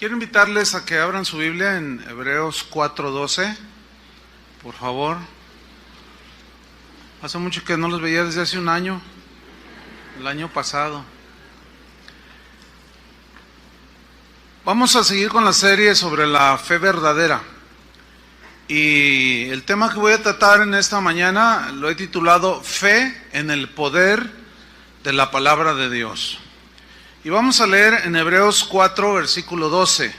Quiero invitarles a que abran su Biblia en Hebreos 4:12, por favor. Hace mucho que no los veía, desde hace un año, el año pasado. Vamos a seguir con la serie sobre la fe verdadera. Y el tema que voy a tratar en esta mañana lo he titulado Fe en el poder de la palabra de Dios. Y vamos a leer en Hebreos 4, versículo 12.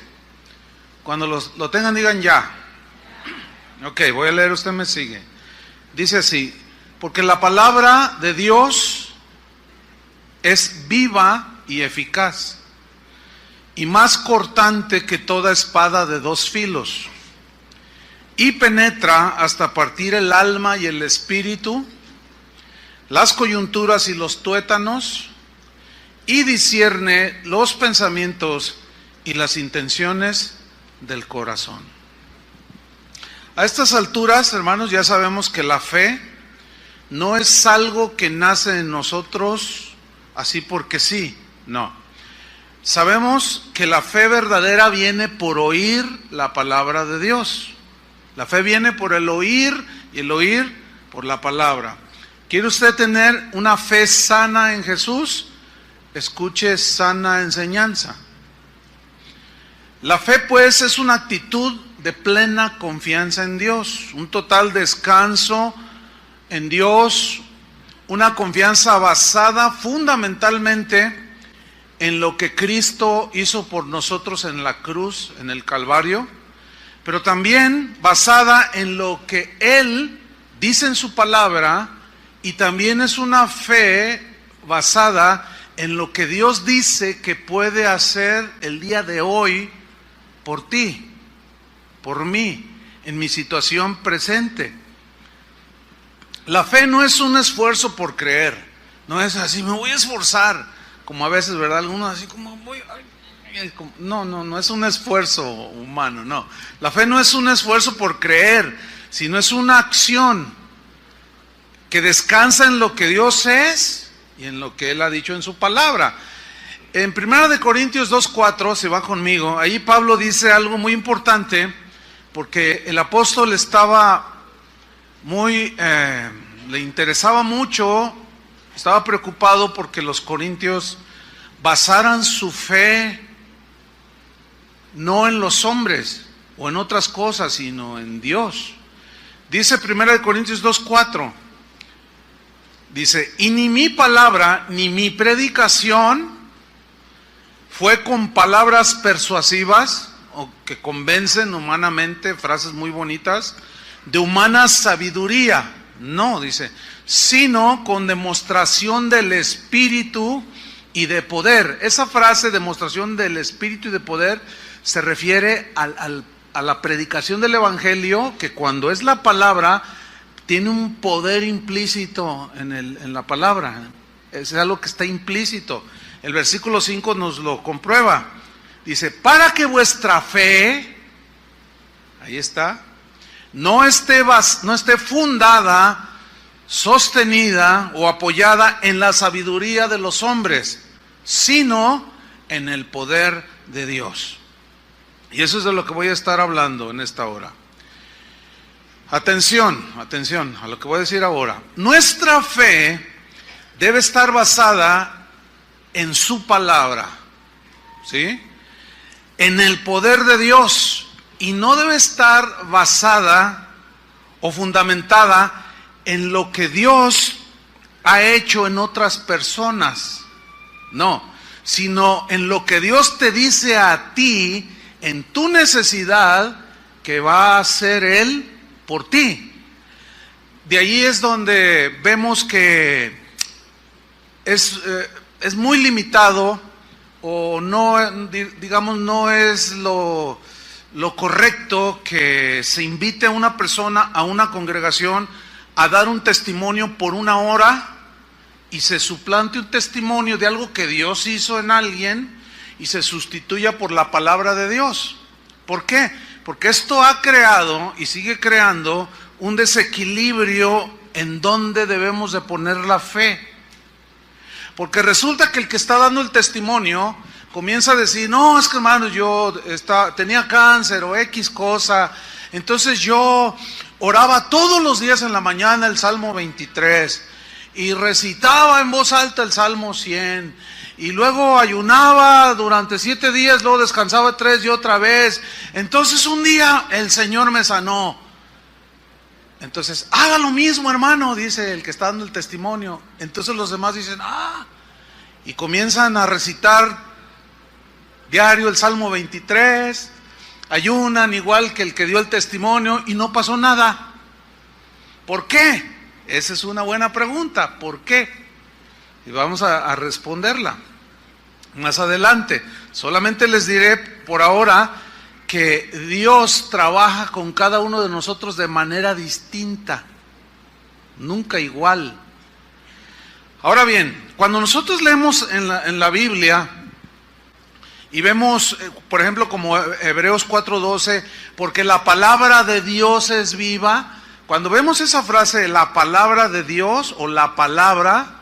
Cuando lo tengan, digan ya. Ok, voy a leer, usted me sigue. Dice así: porque la palabra de Dios es viva y eficaz, y más cortante que toda espada de dos filos, y penetra hasta partir el alma y el espíritu, las coyunturas y los tuétanos, y discierne los pensamientos y las intenciones del corazón. A estas alturas, hermanos, ya sabemos que la fe no es algo que nace en nosotros así porque sí, no. Sabemos que la fe verdadera viene por oír la palabra de Dios. La fe viene por el oír y el oír por la palabra. ¿Quiere usted tener una fe sana en Jesús? Escuche sana enseñanza. La fe, pues, es una actitud de plena confianza en Dios, un total descanso en Dios, una confianza basada fundamentalmente en lo que Cristo hizo por nosotros en la cruz, en el Calvario, pero también basada en lo que Él dice en su palabra, y también es una fe basada en lo que Dios dice que puede hacer el día de hoy por ti, por mí, en mi situación presente. La fe no es un esfuerzo por creer, no es así, me voy a esforzar, como a veces, ¿verdad? Algunos así como no es un esfuerzo humano, no. La fe no es un esfuerzo por creer, sino es una acción que descansa en lo que Dios es y en lo que Él ha dicho en su palabra. En 1 Corintios 2:4, si va conmigo, ahí Pablo dice algo muy importante, porque el apóstol estaba le interesaba mucho, estaba preocupado porque los corintios basaran su fe no en los hombres o en otras cosas, sino en Dios. Dice 1 Corintios 2:4, dice: y ni mi palabra ni mi predicación fue con palabras persuasivas o que convencen humanamente, frases muy bonitas, de humana sabiduría. No, dice, sino con demostración del Espíritu y de poder. Esa frase, demostración del Espíritu y de poder, se refiere a la predicación del Evangelio, que cuando es la palabra tiene un poder implícito en la palabra. Es algo que está implícito. El versículo 5 nos lo comprueba. Dice: para que vuestra fe, ahí está, no esté fundada, sostenida o apoyada en la sabiduría de los hombres, sino en el poder de Dios. Y eso es de lo que voy a estar hablando en esta hora. Atención a lo que voy a decir ahora. Nuestra fe debe estar basada en su palabra, ¿sí? En el poder de Dios, y no debe estar basada o fundamentada en lo que Dios ha hecho en otras personas, no, sino en lo que Dios te dice a ti en tu necesidad que va a hacer Él por ti. De ahí es donde vemos que es muy limitado, o no, digamos, no es lo correcto que se invite a una persona, a una congregación, a dar un testimonio por una hora y se suplante un testimonio de algo que Dios hizo en alguien y se sustituya por la palabra de Dios. ¿Por qué? Porque esto ha creado y sigue creando un desequilibrio en donde debemos de poner la fe. Porque resulta que el que está dando el testimonio comienza a decir, no, es que hermano, yo tenía cáncer o X cosa, entonces yo oraba todos los días en la mañana el Salmo 23 y recitaba en voz alta el Salmo 100 y luego ayunaba durante 7 días, luego descansaba 3 y otra vez. Entonces un día el Señor me sanó. Entonces, haga lo mismo, hermano, dice el que está dando el testimonio. Entonces los demás dicen, y comienzan a recitar diario el Salmo 23, ayunan igual que el que dio el testimonio y no pasó nada. ¿Por qué? Esa es una buena pregunta. ¿Por qué? Y vamos a responderla más adelante. Solamente les diré por ahora que Dios trabaja con cada uno de nosotros de manera distinta, nunca igual. Ahora bien, cuando nosotros leemos en la Biblia y vemos, por ejemplo, como Hebreos 4:12, porque la palabra de Dios es viva, cuando vemos esa frase, la palabra de Dios o la palabra,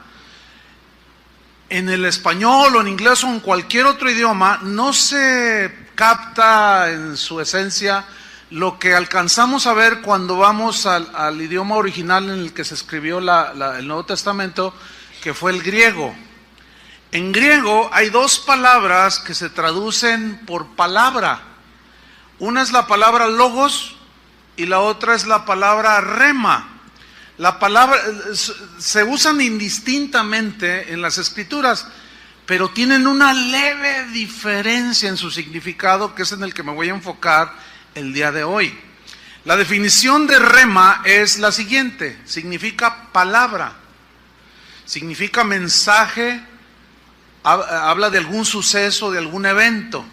en el español o en inglés o en cualquier otro idioma, no se capta en su esencia lo que alcanzamos a ver cuando vamos al idioma original en el que se escribió el Nuevo Testamento, que fue el griego. En griego hay 2 palabras que se traducen por palabra. Una es la palabra logos y la otra es la palabra rema. La palabra se usan indistintamente en las Escrituras, pero tienen una leve diferencia en su significado, que es en el que me voy a enfocar el día de hoy. La definición de rema es la siguiente: significa palabra, significa mensaje, habla de algún suceso, de algún evento.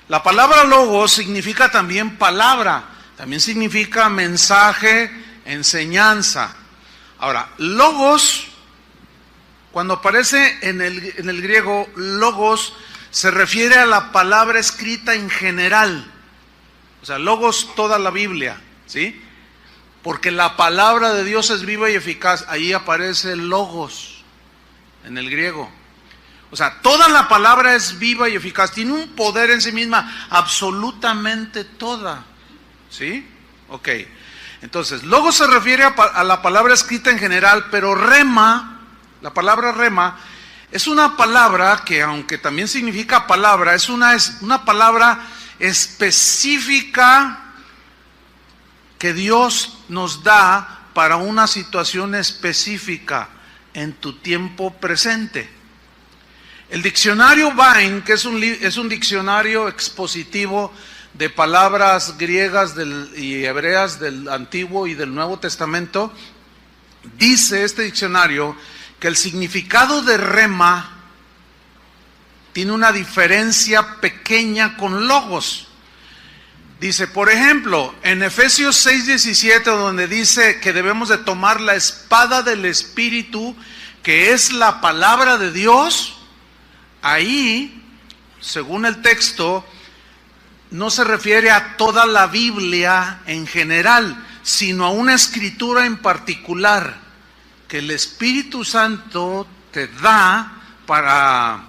La palabra logos significa también palabra, también significa mensaje, enseñanza. Ahora, logos, cuando aparece en el griego, logos se refiere a la palabra escrita en general. O sea, logos toda la Biblia, ¿sí? Porque la palabra de Dios es viva y eficaz. Ahí aparece logos en el griego. O sea, toda la palabra es viva y eficaz. Tiene un poder en sí misma, absolutamente toda. ¿Sí? Ok. Entonces, logos se refiere a la palabra escrita en general, pero rema, la palabra rema, es una palabra que, aunque también significa palabra, es una palabra específica que Dios nos da para una situación específica en tu tiempo presente. El diccionario Vine, que es un diccionario expositivo de palabras griegas y hebreas del Antiguo y del Nuevo Testamento, dice este diccionario que el significado de rema tiene una diferencia pequeña con logos. Dice, por ejemplo, en Efesios 6:17, donde dice que debemos de tomar la espada del Espíritu, que es la palabra de Dios, ahí, según el texto, no se refiere a toda la Biblia en general, sino a una escritura en particular que el Espíritu Santo te da para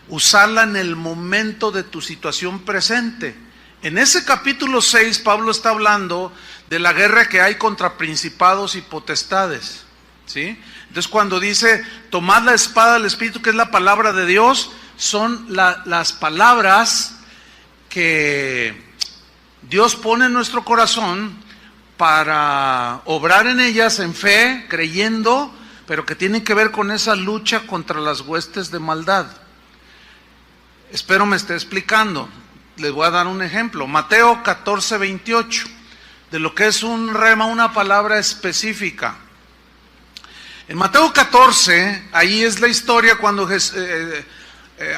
usarla en el momento de tu situación presente. En ese capítulo 6, Pablo está hablando de la guerra que hay contra principados y potestades, ¿sí? Entonces, cuando dice, tomad la espada del Espíritu, que es la palabra de Dios, son las palabras que Dios pone en nuestro corazón para obrar en ellas en fe, creyendo, pero que tienen que ver con esa lucha contra las huestes de maldad. Espero me esté explicando. Les voy a dar un ejemplo. Mateo 14:28, de lo que es un rema, una palabra específica. En Mateo 14, ahí es la historia cuando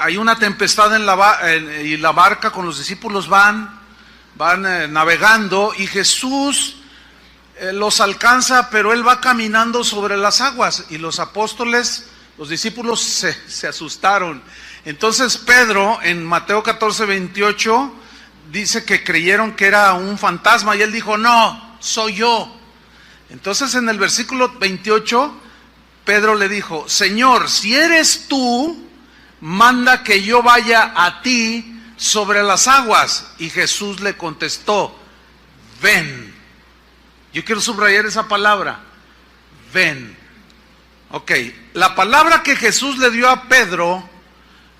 hay una tempestad y la barca con los discípulos van navegando y Jesús los alcanza, pero Él va caminando sobre las aguas y los apóstoles, los discípulos se asustaron. Entonces Pedro en Mateo 14:28 dice que creyeron que era un fantasma y Él dijo, no, soy yo. Entonces en el versículo 28 Pedro le dijo, Señor, si eres tú, manda que yo vaya a ti sobre las aguas. Y Jesús le contestó, ven. Yo quiero subrayar esa palabra, ven. Ok, la palabra que Jesús le dio a Pedro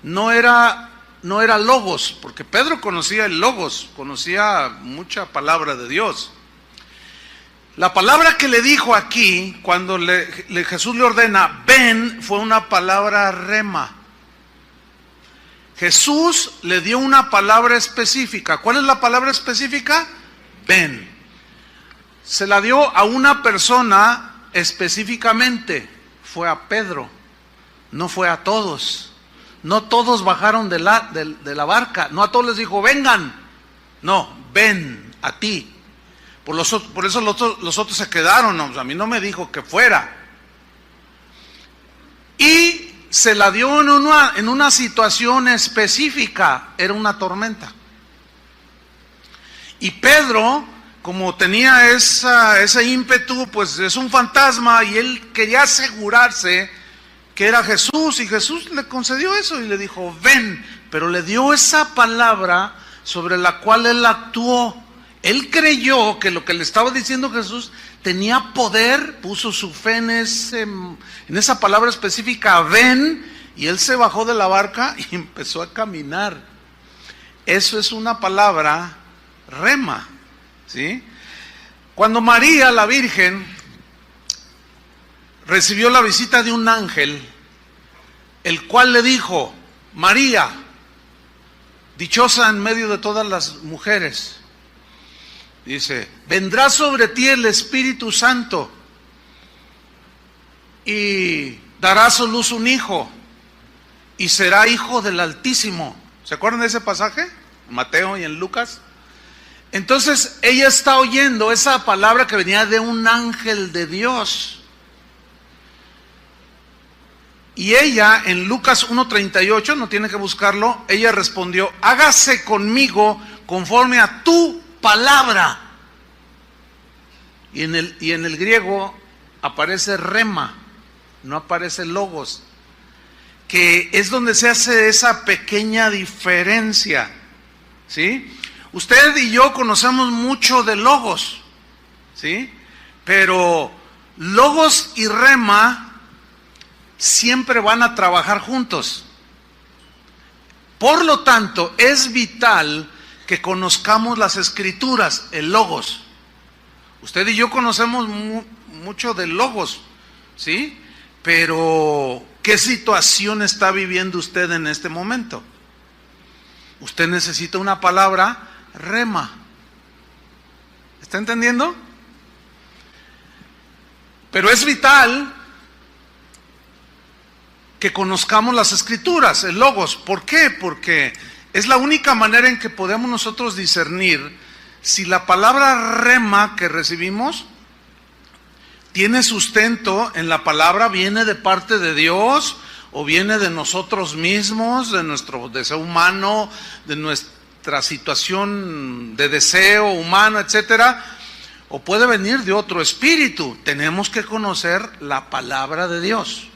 no era logos, porque Pedro conocía el logos, conocía mucha palabra de Dios. La palabra que le dijo aquí, cuando Jesús le ordena, ven, fue una palabra rema. Jesús le dio una palabra específica. ¿Cuál es la palabra específica? Ven. Se la dio a una persona específicamente. Fue a Pedro, no fue a todos. No todos bajaron de la barca. No a todos les dijo, vengan. No, ven a ti. Por eso los otros se quedaron. No, a mí no me dijo que fuera. Y se la dio en una situación específica. Era una tormenta. Y Pedro, como tenía ese ímpetu, pues es un fantasma, y él quería asegurarse que era Jesús, y Jesús le concedió eso y le dijo, ven, pero le dio esa palabra sobre la cual él actuó. Él creyó que lo que le estaba diciendo Jesús tenía poder, puso su fe en esa palabra específica, ven, y él se bajó de la barca y empezó a caminar. Eso es una palabra rema, ¿sí? Cuando María, la Virgen, recibió la visita de un ángel, el cual le dijo, María, dichosa en medio de todas las mujeres, dice, vendrá sobre ti el Espíritu Santo y darás a luz un hijo y será hijo del Altísimo. ¿Se acuerdan de ese pasaje? En Mateo y en Lucas. Entonces ella está oyendo esa palabra que venía de un ángel de Dios. Y ella, en Lucas 1:38, no tiene que buscarlo, ella respondió, hágase conmigo conforme a tu palabra. Y en el griego aparece rema, no aparece logos, que es donde se hace esa pequeña diferencia, ¿sí? Usted y yo conocemos mucho de logos, ¿sí? Pero logos y rema siempre van a trabajar juntos. Por lo tanto, es vital que conozcamos las escrituras, el logos. Usted y yo conocemos mucho de logos, ¿sí? Pero, ¿qué situación está viviendo usted en este momento? Usted necesita una palabra rema. ¿Está entendiendo? Pero es vital que conozcamos las escrituras, el logos. ¿Por qué? Porque es la única manera en que podemos nosotros discernir si la palabra rema que recibimos tiene sustento en la palabra, viene de parte de Dios o viene de nosotros mismos, de nuestro deseo humano, de nuestra situación de deseo humano, etcétera, o puede venir de otro espíritu. Tenemos que conocer la palabra de Dios.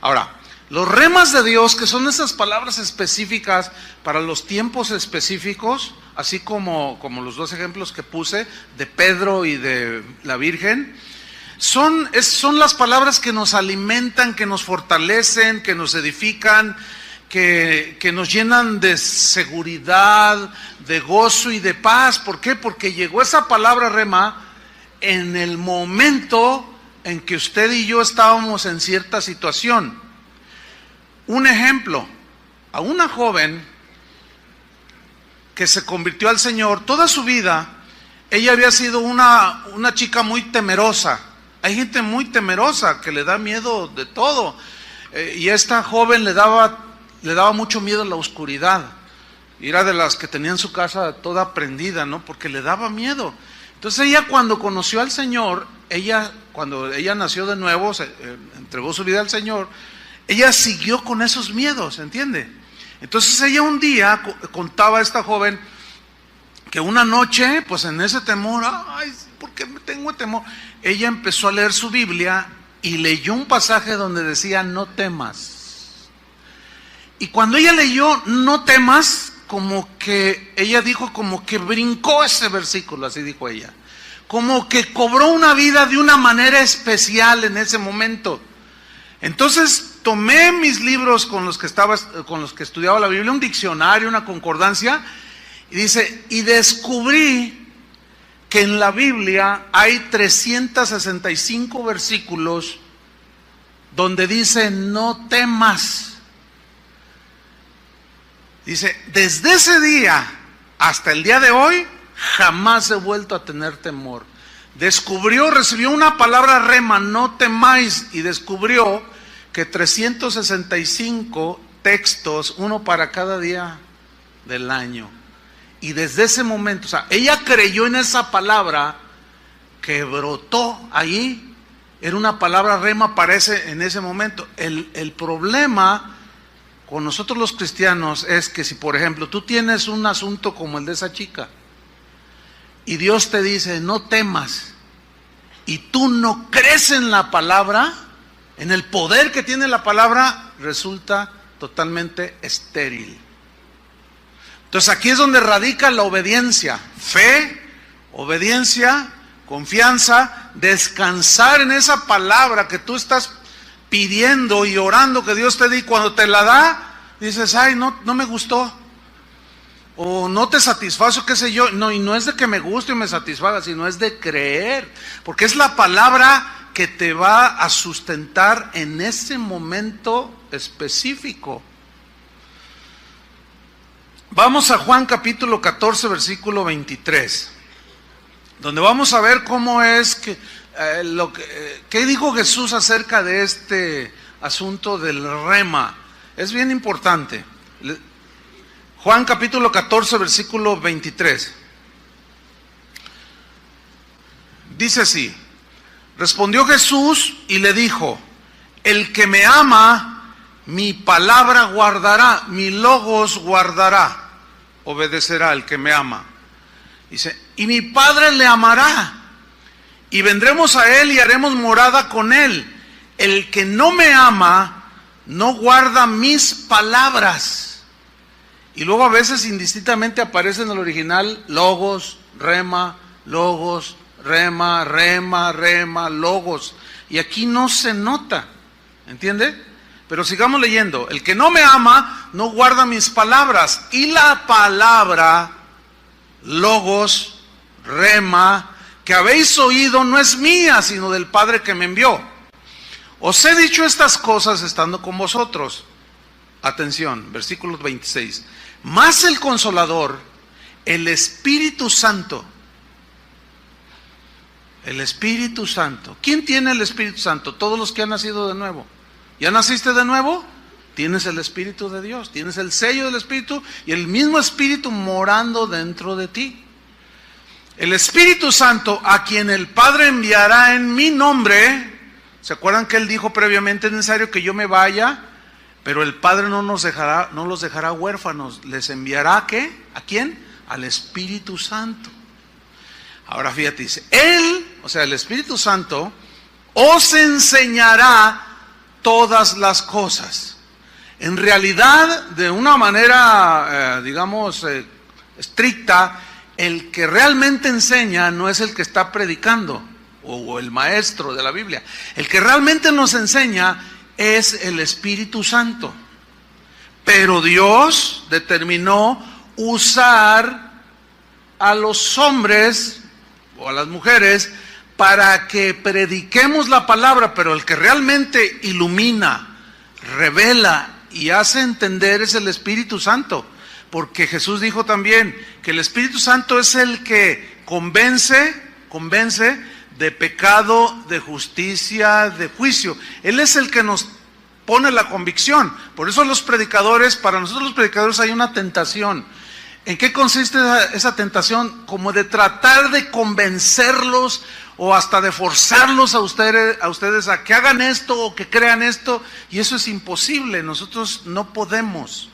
Ahora, los remas de Dios, que son esas palabras específicas para los tiempos específicos, así como los dos ejemplos que puse, de Pedro y de la Virgen, son las palabras que nos alimentan, que nos fortalecen, que nos edifican, que nos llenan de seguridad, de gozo y de paz. ¿Por qué? Porque llegó esa palabra rema en el momento en que usted y yo estábamos en cierta situación. Un ejemplo, a una joven que se convirtió al Señor, toda su vida, ella había sido una chica muy temerosa. Hay gente muy temerosa que le da miedo de todo. Y a esta joven le daba mucho miedo la oscuridad. Y era de las que tenían su casa toda prendida, ¿no? Porque le daba miedo. Entonces ella, cuando conoció al Señor, cuando ella nació de nuevo, entregó su vida al Señor, ella siguió con esos miedos, ¿entiende? Entonces ella un día contaba a esta joven que una noche, pues en ese temor, ay, ¿por qué tengo temor? Ella empezó a leer su Biblia y leyó un pasaje donde decía, no temas. Y cuando ella leyó no temas, como que ella dijo, como que brincó ese versículo, así dijo ella. Como que cobró una vida de una manera especial en ese momento. Entonces tomé mis libros con los que estudiaba la Biblia, un diccionario, una concordancia, y dice, y descubrí que en la Biblia hay 365 versículos donde dice no temas. Dice, desde ese día hasta el día de hoy, jamás he vuelto a tener temor. Recibió una palabra rema, no temáis, y descubrió que 365 textos, uno para cada día del año. Y desde ese momento, o sea, ella creyó en esa palabra que brotó allí. Era una palabra rema en ese momento. El problema con nosotros los cristianos es que si, por ejemplo, tú tienes un asunto como el de esa chica y Dios te dice no temas y tú no crees en la palabra, en el poder que tiene la palabra, resulta totalmente estéril. Entonces aquí es donde radica la obediencia, fe, obediencia, confianza, descansar en esa palabra que tú estás pidiendo y orando que Dios te dé, y cuando te la da, dices, ay, no me gustó, o no te satisfazo, qué sé yo. No, y no es de que me guste o me satisfaga, sino es de creer, porque es la palabra que te va a sustentar en ese momento específico. Vamos a Juan capítulo 14, versículo 23, donde vamos a ver cómo es que ¿qué dijo Jesús acerca de este asunto del rema? Es bien importante. Juan capítulo 14, versículo 23. Dice así: respondió Jesús y le dijo, el que me ama, mi palabra guardará, mi logos guardará, obedecerá el que me ama. Dice, y mi Padre le amará, y vendremos a él y haremos morada con él. El que no me ama, no guarda mis palabras. Y luego a veces indistintamente aparece en el original logos, rema, logos, rema, rema, rema, logos. Y aquí no se nota, ¿entiende? Pero sigamos leyendo. El que no me ama, no guarda mis palabras. Y la palabra, logos, rema, que habéis oído no es mía, sino del Padre que me envió. Os he dicho estas cosas estando con vosotros. Atención, versículo 26. Mas el Consolador, el Espíritu Santo. El Espíritu Santo. ¿Quién tiene el Espíritu Santo? Todos los que han nacido de nuevo. ¿Ya naciste de nuevo? Tienes el Espíritu de Dios, tienes el sello del Espíritu y el mismo Espíritu morando dentro de ti. El Espíritu Santo, a quien el Padre enviará en mi nombre. ¿Se acuerdan que Él dijo previamente, es necesario que yo me vaya? Pero el Padre no los dejará huérfanos. ¿Les enviará a qué? ¿A quién? Al Espíritu Santo. Ahora fíjate, dice, Él, o sea, el Espíritu Santo, os enseñará todas las cosas. En realidad, de una manera, estricta, el que realmente enseña no es el que está predicando o el maestro de la Biblia. El que realmente nos enseña es el Espíritu Santo. Pero Dios determinó usar a los hombres o a las mujeres para que prediquemos la palabra, pero el que realmente ilumina, revela y hace entender es el Espíritu Santo. Porque Jesús dijo también que el Espíritu Santo es el que convence de pecado, de justicia, de juicio. Él es el que nos pone la convicción. Por eso para nosotros los predicadores hay una tentación. ¿En qué consiste esa tentación? Como de tratar de convencerlos o hasta de forzarlos a ustedes a que hagan esto o que crean esto, y eso es imposible. Nosotros no podemos.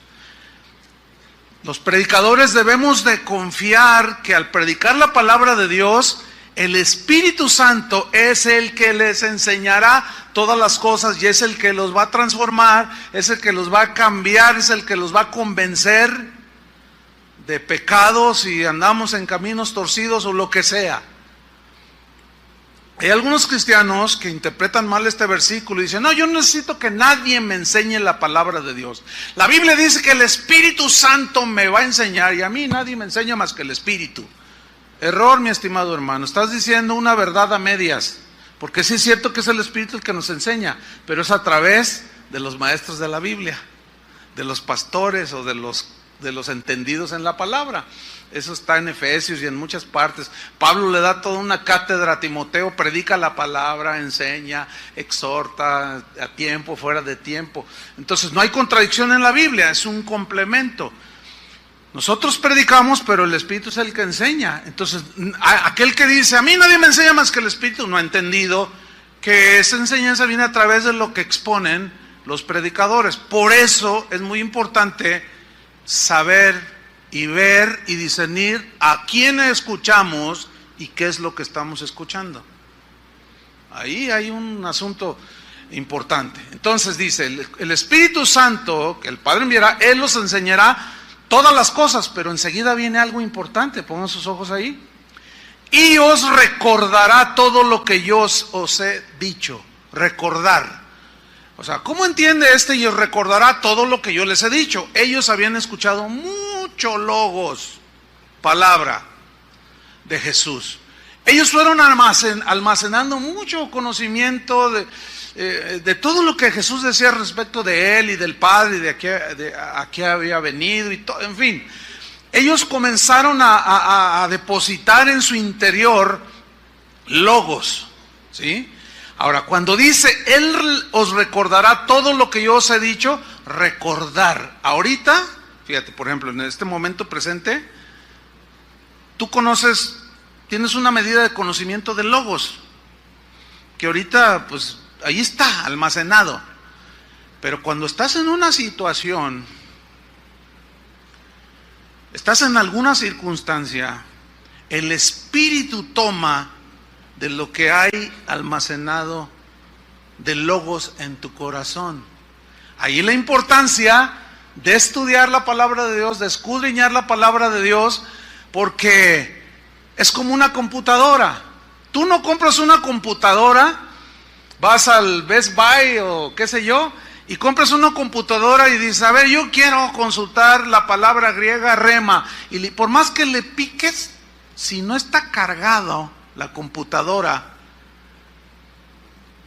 Los predicadores debemos de confiar que al predicar la palabra de Dios, El Espíritu Santo es el que les enseñará todas las cosas y es el que los va a transformar, es el que los va a cambiar, es el que los va a convencer de pecados si andamos en caminos torcidos o lo que sea. Hay algunos cristianos que interpretan mal este versículo y dicen, no, yo no necesito que nadie me enseñe la palabra de Dios. La Biblia dice que el Espíritu Santo me va a enseñar y a mí nadie me enseña más que el Espíritu. Error, mi estimado hermano, estás diciendo una verdad a medias, porque sí es cierto que es el Espíritu el que nos enseña, pero es a través de los maestros de la Biblia, de los pastores o de los entendidos en la palabra. Eso está en Efesios y en muchas partes. Pablo le da toda una cátedra a Timoteo, predica la palabra, enseña, exhorta a tiempo, fuera de tiempo. Entonces no hay contradicción en la Biblia, es un complemento. Nosotros predicamos, pero el Espíritu es el que enseña. Entonces, aquel que dice, a mí nadie me enseña más que el Espíritu, no ha entendido que esa enseñanza viene a través de lo que exponen los predicadores. Por eso es muy importante saber y ver y discernir a quién escuchamos y qué es lo que estamos escuchando. Ahí hay un asunto importante. Entonces dice, el Espíritu Santo, que el Padre enviará, Él los enseñará todas las cosas, pero enseguida viene algo importante, pongan sus ojos ahí. Y os recordará todo lo que yo os he dicho. Recordar. O sea, ¿cómo entiende y os recordará todo lo que yo les he dicho? Ellos habían escuchado mucho logos, palabra de Jesús. Ellos fueron almacenando mucho conocimiento de todo lo que Jesús decía respecto de Él y del Padre y de a qué había venido y todo, en fin. Ellos comenzaron a depositar en su interior logos, ¿sí? Ahora, cuando dice, Él os recordará todo lo que yo os he dicho, recordar. Ahorita, fíjate, por ejemplo, en este momento presente, tú tienes una medida de conocimiento de logos, que ahorita, pues, ahí está, almacenado. Pero cuando estás en una situación, estás en alguna circunstancia, el Espíritu toma de lo que hay almacenado de logos en tu corazón. Ahí la importancia de estudiar la palabra de Dios, de escudriñar la palabra de Dios, porque es como una computadora. Tú no compras una computadora, vas al Best Buy o qué sé yo, y compras una computadora y dices, a ver, yo quiero consultar la palabra griega rema, y por más que le piques, si no está cargado la computadora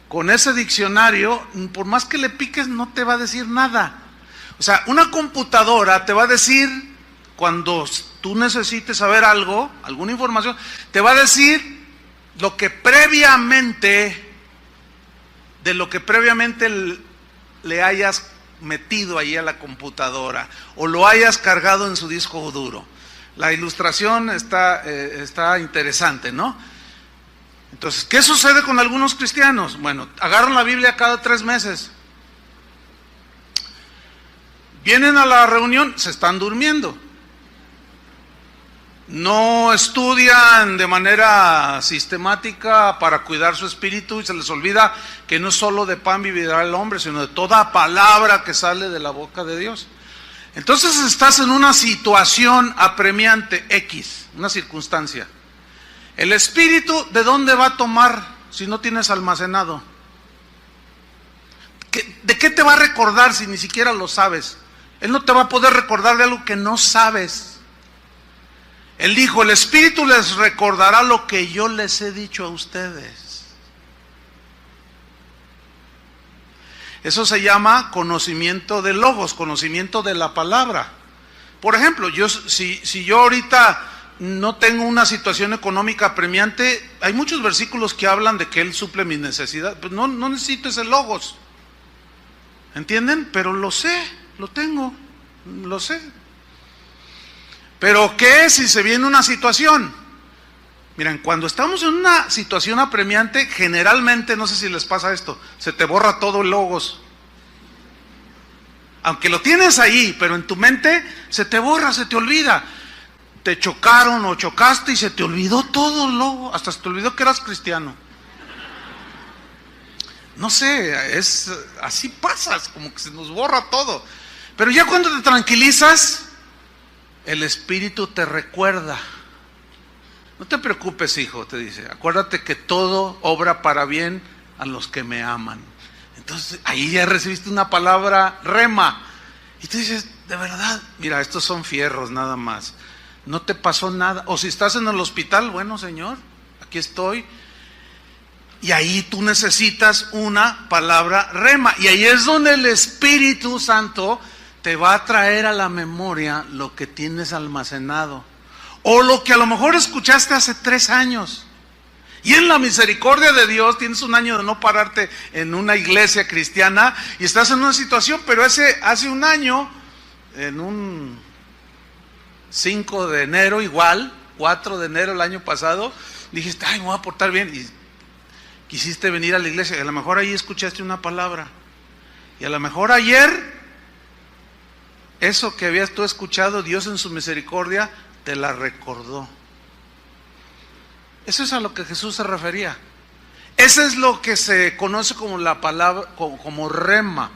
con ese diccionario, por más que le piques no te va a decir nada. O sea, una computadora te va a decir, cuando tú necesites saber algo, alguna información, te va a decir de lo que previamente le hayas metido ahí a la computadora o lo hayas cargado en su disco duro. La ilustración está interesante, ¿no? Entonces, ¿qué sucede con algunos cristianos? Bueno, agarran la Biblia cada 3 meses. Vienen a la reunión, se están durmiendo. No estudian de manera sistemática para cuidar su espíritu y se les olvida que no solo de pan vivirá el hombre, sino de toda palabra que sale de la boca de Dios. Entonces estás en una situación apremiante X, una circunstancia. El Espíritu, ¿de dónde va a tomar si no tienes almacenado? ¿De qué te va a recordar si ni siquiera lo sabes? Él no te va a poder recordar de algo que no sabes. Él dijo, el Espíritu les recordará lo que yo les he dicho a ustedes. Eso se llama conocimiento de logos, conocimiento de la palabra. Por ejemplo, si yo ahorita no tengo una situación económica apremiante, hay muchos versículos que hablan de que Él suple mis necesidades. Pues no necesito ese logos. ¿Entienden? Pero lo sé, lo tengo, lo sé. Pero ¿qué si se viene una situación? Miren, cuando estamos en una situación apremiante, generalmente, no sé si les pasa esto, se te borra todo el logos. Aunque lo tienes ahí, pero en tu mente se te borra, se te olvida. te chocaron o chocaste y se te olvidó todo, luego, hasta se te olvidó que eras cristiano. No sé, así pasa, como que se nos borra todo. Pero ya cuando te tranquilizas, el Espíritu te recuerda. No te preocupes, hijo, te dice, acuérdate que todo obra para bien a los que me aman. Entonces, ahí ya recibiste una palabra rema. Y tú dices, de verdad, mira, estos son fierros nada más. No te pasó nada. O si estás en el hospital, bueno, Señor, aquí estoy. Y ahí tú necesitas una palabra rema. Y ahí es donde el Espíritu Santo te va a traer a la memoria lo que tienes almacenado. O lo que a lo mejor escuchaste hace 3 años. Y en la misericordia de Dios tienes un año de no pararte en una iglesia cristiana y estás en una situación, pero hace un año, en un 5 de enero igual, 4 de enero el año pasado, dijiste, ay, me voy a portar bien. Y quisiste venir a la iglesia y a lo mejor ahí escuchaste una palabra. Y a lo mejor ayer, eso que habías tú escuchado, Dios en su misericordia te la recordó. Eso es a lo que Jesús se refería. Eso es lo que se conoce como la palabra, como rema.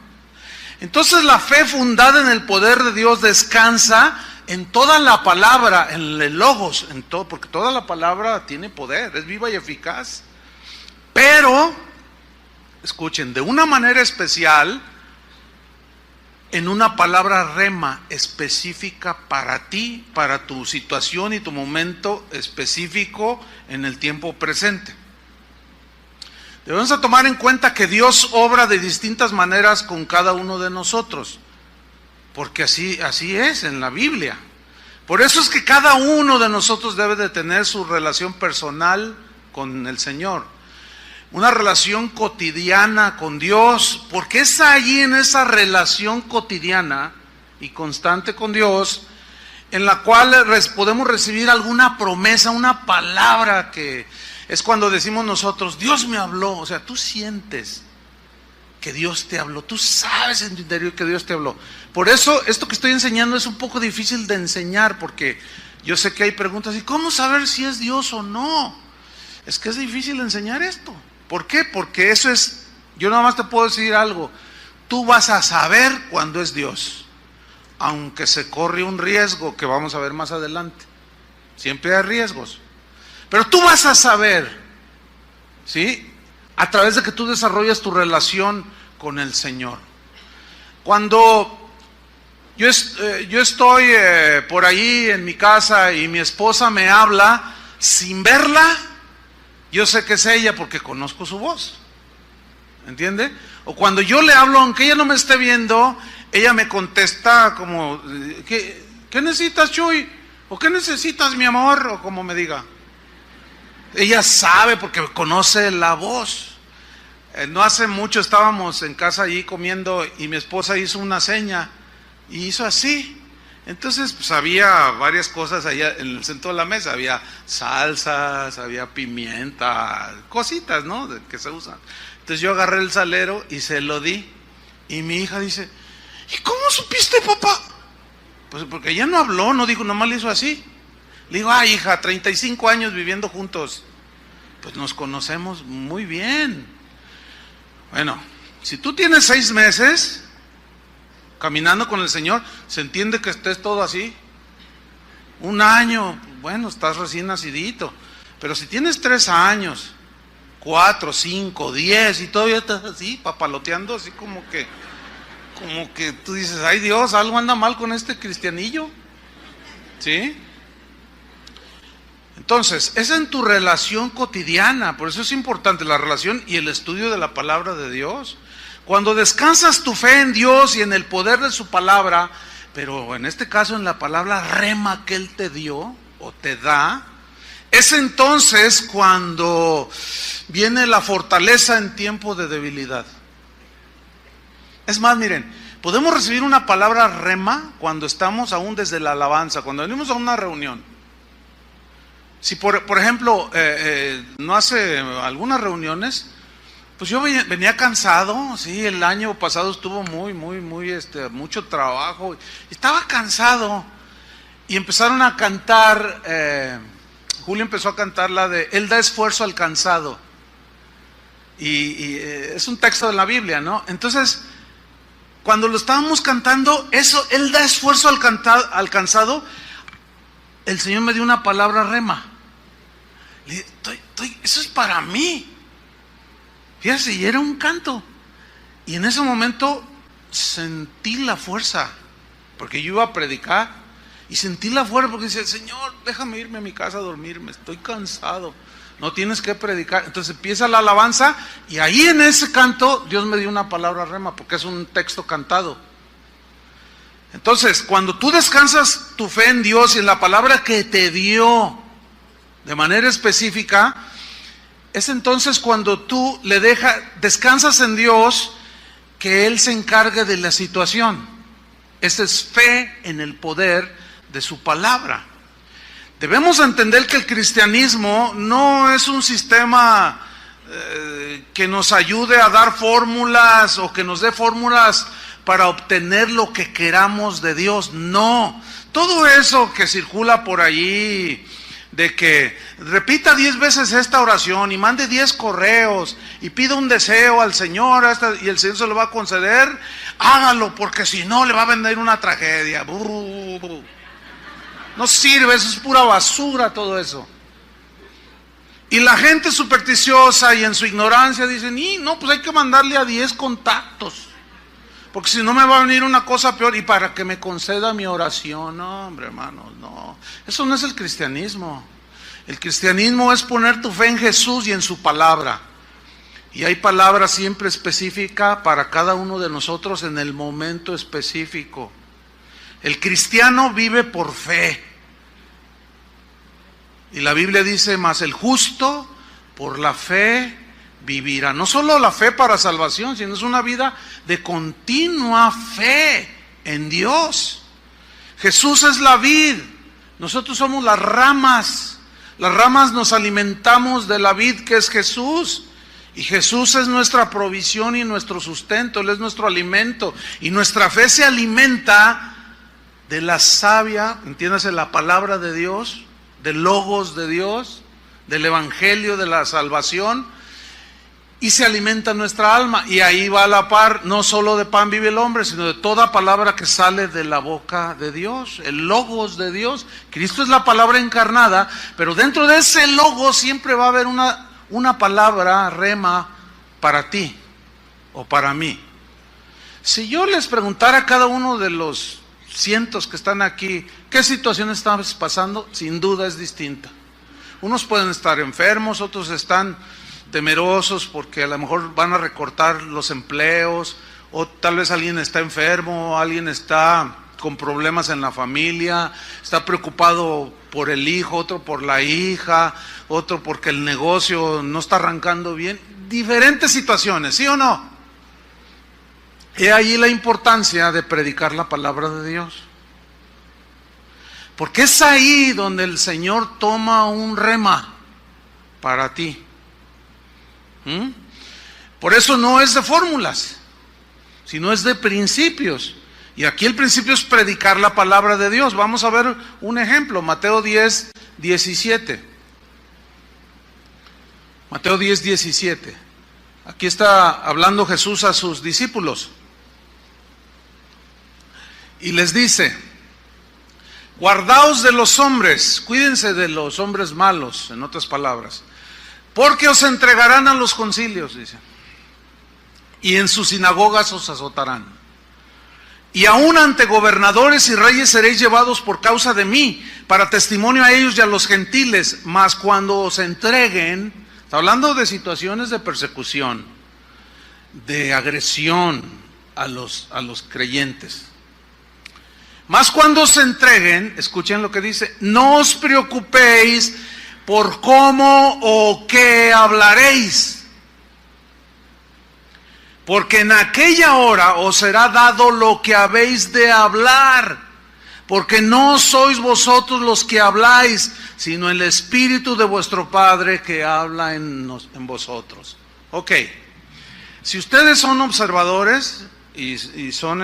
Entonces la fe fundada en el poder de Dios descansa en toda la palabra, en el logos, en todo, porque toda la palabra tiene poder, es viva y eficaz. Pero, escuchen, de una manera especial, en una palabra rema específica para ti, para tu situación y tu momento específico en el tiempo presente. Debemos tomar en cuenta que Dios obra de distintas maneras con cada uno de nosotros, porque así es en la Biblia. Por eso es que cada uno de nosotros debe de tener su relación personal con el Señor. Una relación cotidiana con Dios, porque es allí en esa relación cotidiana y constante con Dios, en la cual podemos recibir alguna promesa, una palabra, que es cuando decimos nosotros, Dios me habló. O sea, tú sientes que Dios te habló, tú sabes en tu interior que Dios te habló. Por eso, esto que estoy enseñando es un poco difícil de enseñar, porque yo sé que hay preguntas, ¿y cómo saber si es Dios o no? Es que es difícil enseñar esto. ¿Por qué? Porque eso es, yo nada más te puedo decir algo, tú vas a saber cuándo es Dios, aunque se corre un riesgo que vamos a ver más adelante. Siempre hay riesgos, pero tú vas a saber, ¿sí? A través de que tú desarrollas tu relación con el Señor. Cuando yo estoy por ahí en mi casa y mi esposa me habla sin verla, yo sé que es ella porque conozco su voz, ¿entiende? O cuando yo le hablo, aunque ella no me esté viendo, ella me contesta como, ¿qué necesitas, Chuy? ¿O qué necesitas, mi amor? O como me diga. Ella sabe porque conoce la voz. No hace mucho estábamos en casa allí comiendo y mi esposa hizo una seña y hizo así. Entonces, pues había varias cosas allá en el centro de la mesa, había salsas, había pimienta, cositas, ¿no? Que se usan. Entonces yo agarré el salero y se lo di. Y mi hija dice, ¿y cómo supiste, papá? Pues porque ella no habló, no dijo, nomás le hizo así. Le digo, ay, hija, 35 años viviendo juntos, pues nos conocemos muy bien. Bueno, si tú tienes 6 meses caminando con el Señor, se entiende que estés todo así. 1 año, bueno, estás recién nacidito. Pero si tienes 3 años, 4, 5, 10 y todavía estás así, papaloteando, así como que tú dices, ay Dios, algo anda mal con este cristianillo, ¿sí? Entonces, es en tu relación cotidiana, por eso es importante la relación y el estudio de la palabra de Dios. Cuando descansas tu fe en Dios y en el poder de su palabra, pero en este caso en la palabra rema que Él te dio o te da, es entonces cuando viene la fortaleza en tiempo de debilidad. Es más, miren, podemos recibir una palabra rema cuando estamos aún desde la alabanza, cuando venimos a una reunión. Si por ejemplo, no hace algunas reuniones, pues yo venía cansado, sí, el año pasado estuvo mucho trabajo, estaba cansado y empezaron a cantar, Julio empezó a cantar la de Él da esfuerzo al cansado. Y es un texto de la Biblia, ¿no? Entonces, cuando lo estábamos cantando, eso, Él da esfuerzo al cansado, el Señor me dio una palabra rema. Le dije, eso es para mí. Fíjate, y era un canto. Y en ese momento sentí la fuerza, porque yo iba a predicar, y sentí la fuerza porque dice, Señor, déjame irme a mi casa a dormirme, estoy cansado, no tienes que predicar. Entonces empieza la alabanza, y ahí en ese canto Dios me dio una palabra rema, porque es un texto cantado. Entonces, cuando tú descansas tu fe en Dios y en la palabra que te dio de manera específica, es entonces cuando tú descansas en Dios, que Él se encargue de la situación. Esa es fe en el poder de su palabra. Debemos entender que el cristianismo no es un sistema que nos ayude a dar fórmulas o que nos dé fórmulas para obtener lo que queramos de Dios. No, todo eso que circula por allí, de que repita 10 veces esta oración y mande 10 correos y pida un deseo al Señor y el Señor se lo va a conceder, hágalo, porque si no le va a venir una tragedia. No sirve, eso es pura basura todo eso. Y la gente supersticiosa y en su ignorancia dicen, no, pues hay que mandarle a 10 contactos, porque si no me va a venir una cosa peor, y para que me conceda mi oración. No, hombre, hermanos, no. Eso no es el cristianismo. El cristianismo es poner tu fe en Jesús y en su palabra. Y hay palabra siempre específica para cada uno de nosotros en el momento específico. El cristiano vive por fe. Y la Biblia dice, mas el justo por la fe vivirá. No solo la fe para salvación, sino es una vida de continua fe en Dios. Jesús es la vid, nosotros somos las ramas. Las ramas nos alimentamos de la vid que es Jesús. Y Jesús es nuestra provisión y nuestro sustento, Él es nuestro alimento. Y nuestra fe se alimenta de la savia, entiéndase, la palabra de Dios, del logos de Dios, del evangelio de la salvación. Y se alimenta nuestra alma, y ahí va a la par, no solo de pan vive el hombre, sino de toda palabra que sale de la boca de Dios, el logos de Dios. Cristo es la palabra encarnada, pero dentro de ese logos siempre va a haber una palabra rema para ti o para mí. Si yo les preguntara a cada uno de los cientos que están aquí, ¿qué situación estás pasando? Sin duda es distinta. Unos pueden estar enfermos, otros están temerosos porque a lo mejor van a recortar los empleos, o tal vez alguien está enfermo, alguien está con problemas en la familia, está preocupado por el hijo, otro por la hija, otro porque el negocio no está arrancando bien. Diferentes situaciones, ¿sí o no? He ahí la importancia de predicar la palabra de Dios, porque es ahí donde el Señor toma un rema para ti. Por eso no es de fórmulas, sino es de principios. Y aquí el principio es predicar la palabra de Dios. Vamos a ver un ejemplo, Mateo 10, 17. Mateo 10, 17. Aquí está hablando Jesús a sus discípulos. Y les dice, guardaos de los hombres, cuídense de los hombres malos, en otras palabras, porque os entregarán a los concilios, dice, y en sus sinagogas os azotarán. Y aún ante gobernadores y reyes seréis llevados por causa de mí, para testimonio a ellos y a los gentiles. Mas cuando os entreguen, está hablando de situaciones de persecución, de agresión a los creyentes. Mas cuando os entreguen, escuchen lo que dice, no os preocupéis por cómo o qué hablaréis, porque en aquella hora os será dado lo que habéis de hablar, porque no sois vosotros los que habláis, sino el Espíritu de vuestro Padre que habla en vosotros. Ok, si ustedes son observadores y son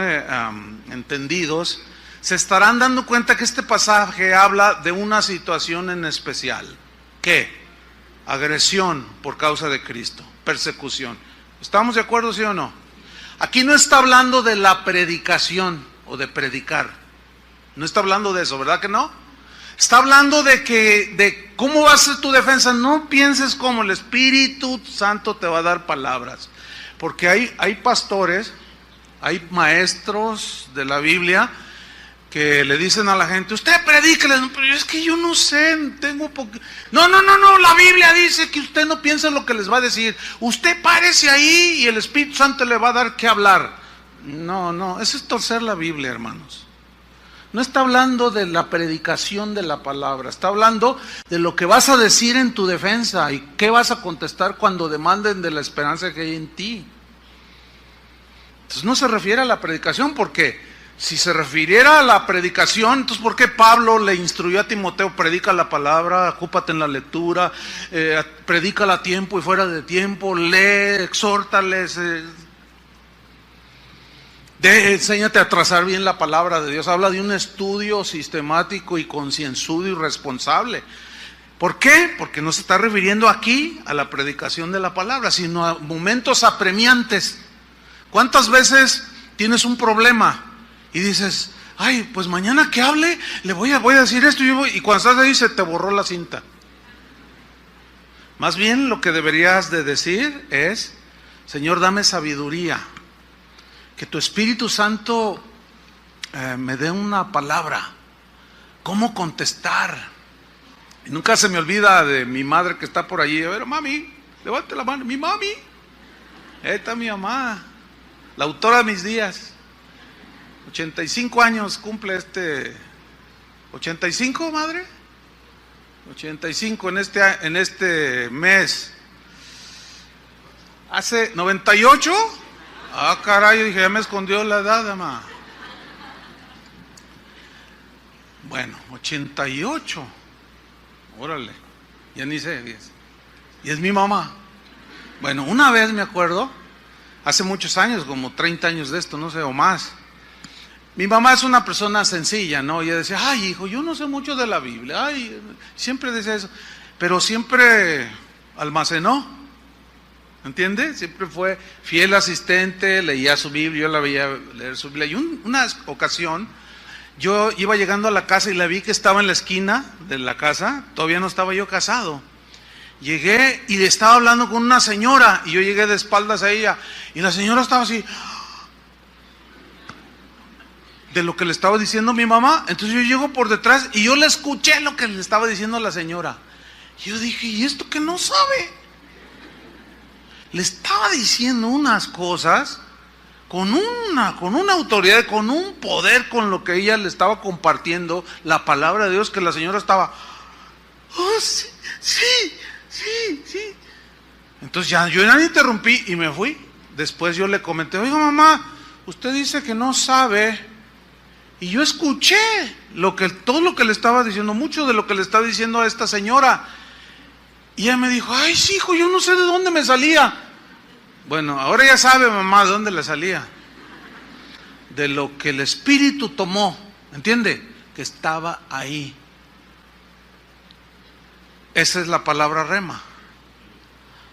entendidos, se estarán dando cuenta que este pasaje habla de una situación en especial. ¿Qué? Agresión por causa de Cristo, persecución. ¿Estamos de acuerdo, sí o no? Aquí no está hablando de la predicación o de predicar. No está hablando de eso, ¿verdad que no? Está hablando de cómo va a ser tu defensa. No pienses como el Espíritu Santo te va a dar palabras. Porque hay pastores, hay maestros de la Biblia que le dicen a la gente, usted predíquele, pero es que yo no sé, tengo No, la Biblia dice que usted no piensa lo que les va a decir. Usted párese ahí y el Espíritu Santo le va a dar que hablar. No, eso es torcer la Biblia, hermanos. No está hablando de la predicación de la palabra, está hablando de lo que vas a decir en tu defensa y qué vas a contestar cuando demanden de la esperanza que hay en ti. Entonces no se refiere a la predicación, porque si se refiriera a la predicación, entonces ¿por qué Pablo le instruyó a Timoteo, predica la palabra, ocúpate en la lectura, predícala a tiempo y fuera de tiempo, lee, exhórtales, enséñate a trazar bien la palabra de Dios? Habla de un estudio sistemático y concienzudo y responsable. ¿Por qué? Porque no se está refiriendo aquí a la predicación de la palabra, sino a momentos apremiantes. ¿Cuántas veces tienes un problema y dices, ay, pues mañana que hable, le voy a decir esto, y cuando estás ahí se te borró la cinta? Más bien lo que deberías de decir es, Señor, dame sabiduría, que tu Espíritu Santo me dé una palabra, cómo contestar. Y nunca se me olvida de mi madre que está por allí. A ver, mami, levante la mano. Mi mami, ahí está mi mamá, la autora de mis días. 85 años cumple 85, madre. 85 en este mes. Hace 98. Ah, caray, dije, ya me escondió la edad, mamá. Bueno, 88. Órale, ya ni sé. Y es mi mamá. Bueno, una vez me acuerdo, hace muchos años, como 30 años de esto, no sé, o más. Mi mamá es una persona sencilla, ¿no? Y ella decía, ay, hijo, yo no sé mucho de la Biblia. Ay, siempre decía eso. Pero siempre almacenó, ¿entiende? Siempre fue fiel asistente, leía su Biblia, yo la veía leer su Biblia. Y una ocasión, yo iba llegando a la casa y la vi que estaba en la esquina de la casa, todavía no estaba yo casado. Llegué y le estaba hablando con una señora, y yo llegué de espaldas a ella, y la señora estaba así, de lo que le estaba diciendo mi mamá. Entonces yo llego por detrás y yo le escuché lo que le estaba diciendo la señora. Y yo dije, ¿y esto que no sabe? Le estaba diciendo unas cosas con una autoridad, con un poder, con lo que ella le estaba compartiendo la palabra de Dios, que la señora estaba, oh, sí. Entonces yo ya le interrumpí y me fui. Después yo le comenté, oiga mamá, usted dice que no sabe. Y yo escuché todo lo que le estaba diciendo, mucho de lo que le estaba diciendo a esta señora. Y ella me dijo, ay, sí, hijo, yo no sé de dónde me salía. Bueno, ahora ya sabe mamá de dónde le salía. De lo que el Espíritu tomó, ¿entiende? Que estaba ahí. Esa es la palabra rema.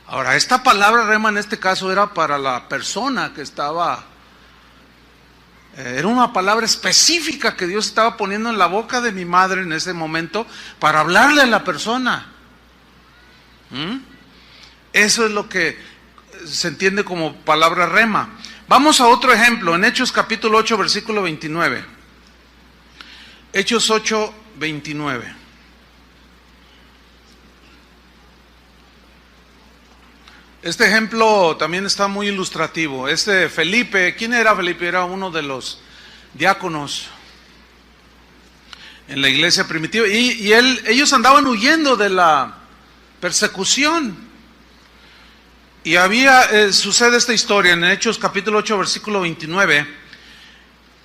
Ahora, esta palabra rema en este caso era para la persona que estaba... Era una palabra específica que Dios estaba poniendo en la boca de mi madre en ese momento para hablarle a la persona. Eso es lo que se entiende como palabra rema. Vamos a otro ejemplo, en Hechos capítulo 8, versículo 29. Hechos 8, 29. Este ejemplo también está muy ilustrativo. Felipe, ¿quién era Felipe? Era uno de los diáconos en la iglesia primitiva. Y ellos andaban huyendo de la persecución. Y sucede esta historia en Hechos capítulo 8, versículo 29.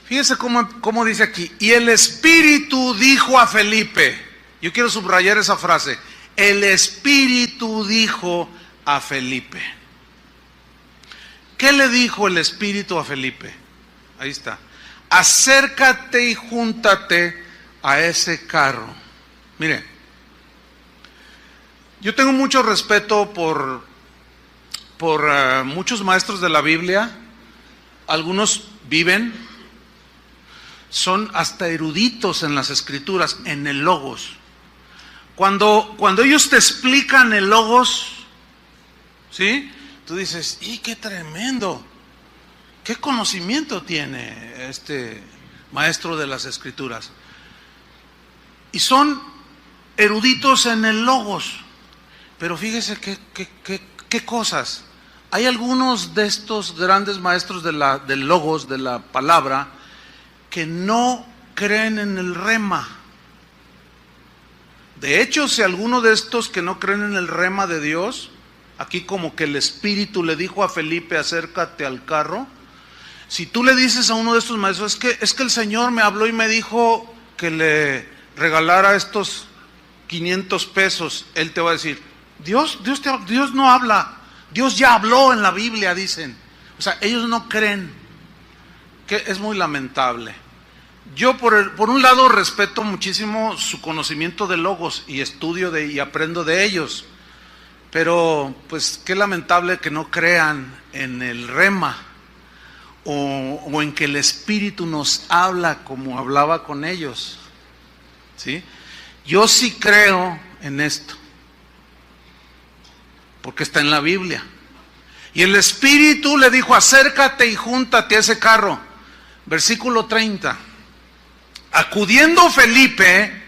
Fíjese cómo dice aquí. Y el Espíritu dijo a Felipe. Yo quiero subrayar esa frase. El Espíritu dijo a Felipe. ¿Qué le dijo el Espíritu a Felipe? Ahí está. acércate y júntate a ese carro. Mire, yo tengo mucho respeto por muchos maestros de la Biblia. Algunos viven, son hasta eruditos en las escrituras, en el logos. Cuando ellos te explican el logos, ¿sí? Tú dices, ¡y qué tremendo! ¿Qué conocimiento tiene este maestro de las escrituras? Y son eruditos en el logos. Pero fíjese qué cosas. Hay algunos de estos grandes maestros del logos, de la palabra, que no creen en el rema. De hecho, si alguno de estos que no creen en el rema de Dios, aquí como que el Espíritu le dijo a Felipe, acércate al carro. Si tú le dices a uno de estos maestros, es que el Señor me habló y me dijo que le regalara estos 500 pesos, él te va a decir, Dios no habla, Dios ya habló en la Biblia, dicen. O sea, ellos no creen, que es muy lamentable. Yo por un lado respeto muchísimo su conocimiento de logos y estudio y aprendo de ellos, pero pues qué lamentable que no crean en el rema o en que el Espíritu nos habla como hablaba con ellos, ¿sí? Yo sí creo en esto, porque está en la Biblia. Y el Espíritu le dijo, acércate y júntate a ese carro. Versículo 30. Acudiendo Felipe,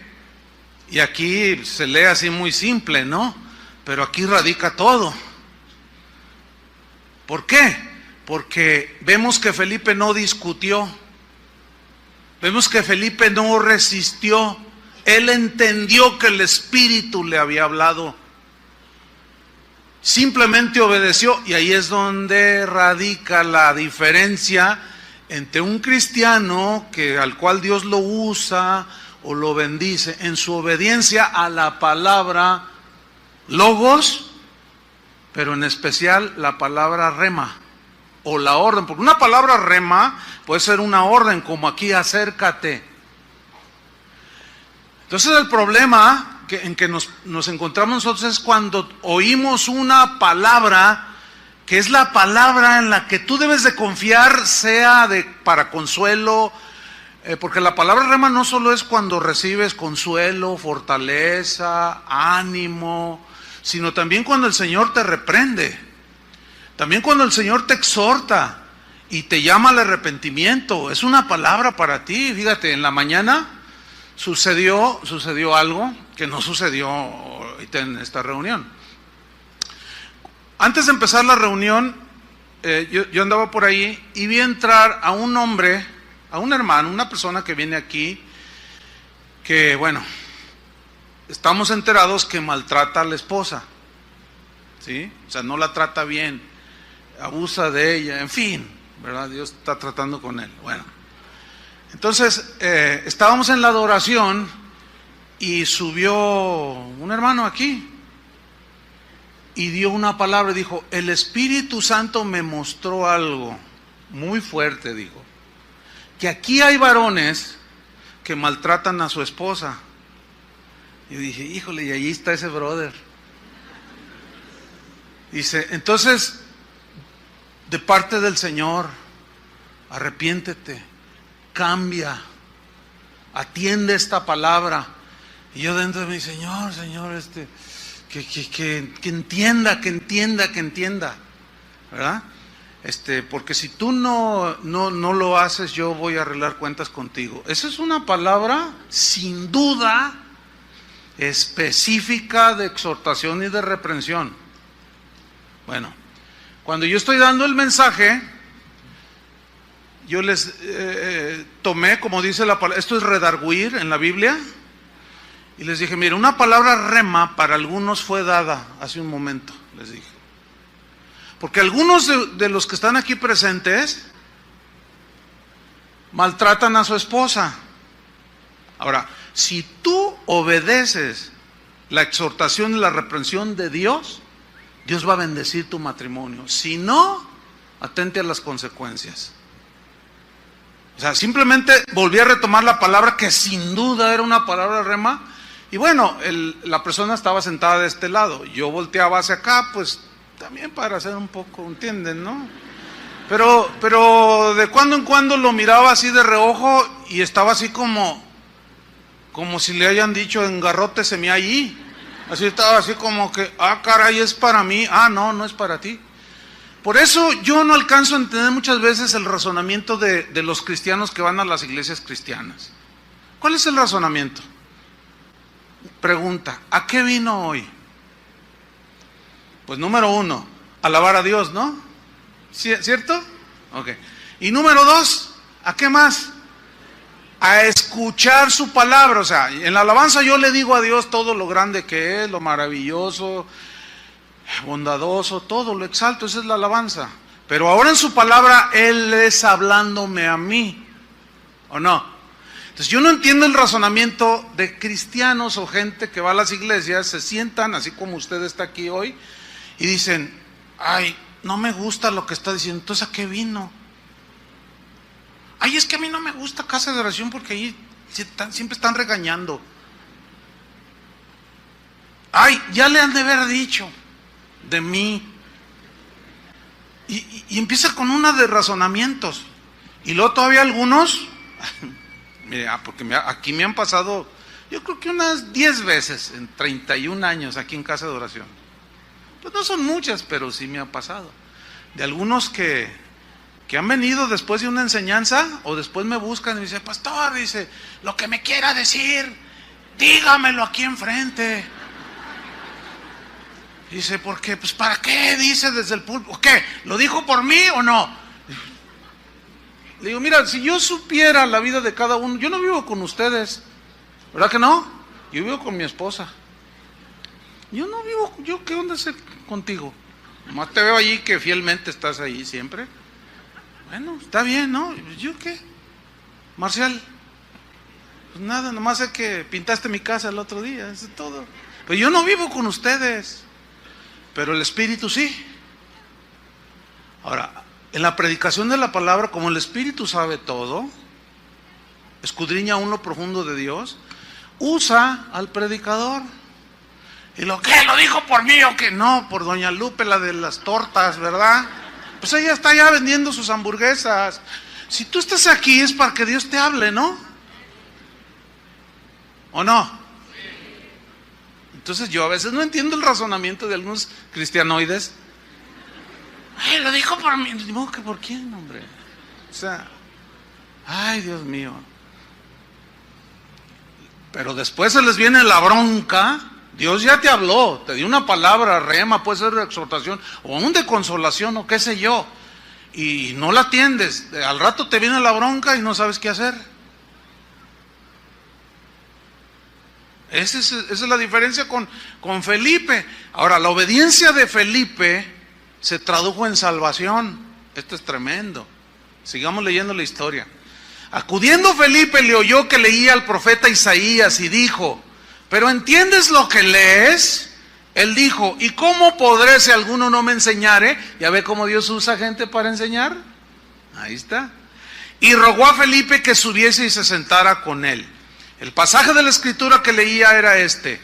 y aquí se lee así muy simple, ¿no? Pero aquí radica todo. ¿Por qué? Porque vemos que Felipe no discutió. Vemos que Felipe no resistió. Él entendió que el Espíritu le había hablado. Simplemente obedeció, y ahí es donde radica la diferencia entre un cristiano al cual Dios lo usa o lo bendice en su obediencia a la palabra logos, pero en especial la palabra rema o la orden, porque una palabra rema puede ser una orden, como aquí acércate. Entonces el problema en que nos encontramos nosotros es cuando oímos una palabra que es la palabra en la que tú debes de confiar, sea para consuelo, porque la palabra rema no solo es cuando recibes consuelo, fortaleza, ánimo, sino también cuando el Señor te reprende, también cuando el Señor te exhorta y te llama al arrepentimiento. Es una palabra para ti. Fíjate, en la mañana sucedió algo que no sucedió ahorita en esta reunión. Antes de empezar la reunión, yo andaba por ahí y vi entrar a un hombre, a un hermano, una persona que viene aquí, que bueno, estamos enterados que maltrata a la esposa, ¿sí? O sea, no la trata bien, abusa de ella, en fin, ¿verdad? Dios está tratando con él. Bueno, entonces estábamos en la adoración y subió un hermano aquí y dio una palabra y dijo, el Espíritu Santo me mostró algo muy fuerte, dijo, que aquí hay varones que maltratan a su esposa. Y dije, híjole, y allí está ese brother. Dice, entonces, de parte del Señor, arrepiéntete, cambia, atiende esta palabra. Y yo dentro de mi Señor, que entienda, ¿verdad? Porque si tú no lo haces, yo voy a arreglar cuentas contigo. Esa es una palabra, sin duda, específica de exhortación y de reprensión. Bueno, cuando yo estoy dando el mensaje, yo les tomé, como dice la palabra, esto es redarguir en la Biblia, y les dije, mire, una palabra rema para algunos fue dada hace un momento, les dije. Porque algunos de los que están aquí presentes maltratan a su esposa. Ahora, si tú obedeces la exhortación y la reprensión de Dios, Dios va a bendecir tu matrimonio. Si no, atente a las consecuencias. sea, simplemente volví a retomar la palabra que sin duda era una palabra rema. Y bueno, la persona estaba sentada de este lado. Yo volteaba hacia acá, pues también para hacer un poco, ¿entienden, no? Pero de cuando en cuando lo miraba así de reojo y estaba así como si le hayan dicho engarróteseme allí. Así estaba así como que, caray, es para mí. No, no es para ti. Por eso yo no alcanzo a entender muchas veces el razonamiento de los cristianos que van a las iglesias cristianas. ¿Cuál es el razonamiento? Pregunta, ¿a qué vino hoy? Pues número 1, alabar a Dios, ¿no? ¿Cierto? Ok. Y número 2, ¿a qué más? A escuchar su palabra. O sea, en la alabanza yo le digo a Dios todo lo grande que es, lo maravilloso, bondadoso, todo lo exalto, esa es la alabanza. Pero ahora en su palabra Él es hablándome a mí, ¿o no? Entonces yo no entiendo el razonamiento de cristianos o gente que va a las iglesias, se sientan así como usted está aquí hoy y dicen, ay, no me gusta lo que está diciendo, entonces ¿a qué vino? Ay, es que a mí no me gusta casa de oración porque ahí siempre están regañando. Ay, ya le han de haber dicho de mí. Y empieza con una de razonamientos. Y luego todavía algunos, mire, porque aquí me han pasado, yo creo que unas 10 veces en 31 años aquí en casa de oración. Pues no son muchas, pero sí me ha pasado. De algunos que han venido después de una enseñanza o después me buscan y dicen, pastor, dice, lo que me quiera decir, dígamelo aquí enfrente. Dice, ¿por qué? Pues ¿para qué? Dice desde el púlpito. ¿Qué? ¿Lo dijo por mí o no? Le digo, mira, si yo supiera la vida de cada uno, yo no vivo con ustedes, ¿verdad que no? Yo vivo con mi esposa. Yo no vivo, yo ¿qué onda hacer contigo? Nomás te veo allí que fielmente estás ahí siempre. Bueno, está bien, ¿no? ¿Yo qué? Marcial, pues nada, nomás sé que pintaste mi casa el otro día, eso es todo. Pero yo no vivo con ustedes, pero el Espíritu sí. Ahora, en la predicación de la palabra, como el Espíritu sabe todo, escudriña aún lo profundo de Dios, usa al predicador. ¿Y lo qué? ¿Lo dijo por mí o qué? No, por doña Lupe, la de las tortas, ¿verdad? Pues ella está ya vendiendo sus hamburguesas. Si tú estás aquí es para que Dios te hable, ¿no? ¿O no? Entonces yo a veces no entiendo el razonamiento de algunos cristianoides. Ay, lo dijo por mí. Digo, ¿que por quién, hombre? O sea, ay, Dios mío. Pero después se les viene la bronca. Dios ya te habló, te dio una palabra, rema, puede ser de exhortación, o aún de consolación, o qué sé yo, y no la atiendes. Al rato te viene la bronca y no sabes qué hacer. Esa es la diferencia con Felipe. Ahora, la obediencia de Felipe se tradujo en salvación. Esto es tremendo. Sigamos leyendo la historia. Acudiendo Felipe le oyó que leía al profeta Isaías y dijo, ¿pero entiendes lo que lees? Él dijo, ¿y cómo podré si alguno no me enseñare? ¿Ya ve cómo Dios usa gente para enseñar? Ahí está. Y rogó a Felipe que subiese y se sentara con él. El pasaje de la escritura que leía era este: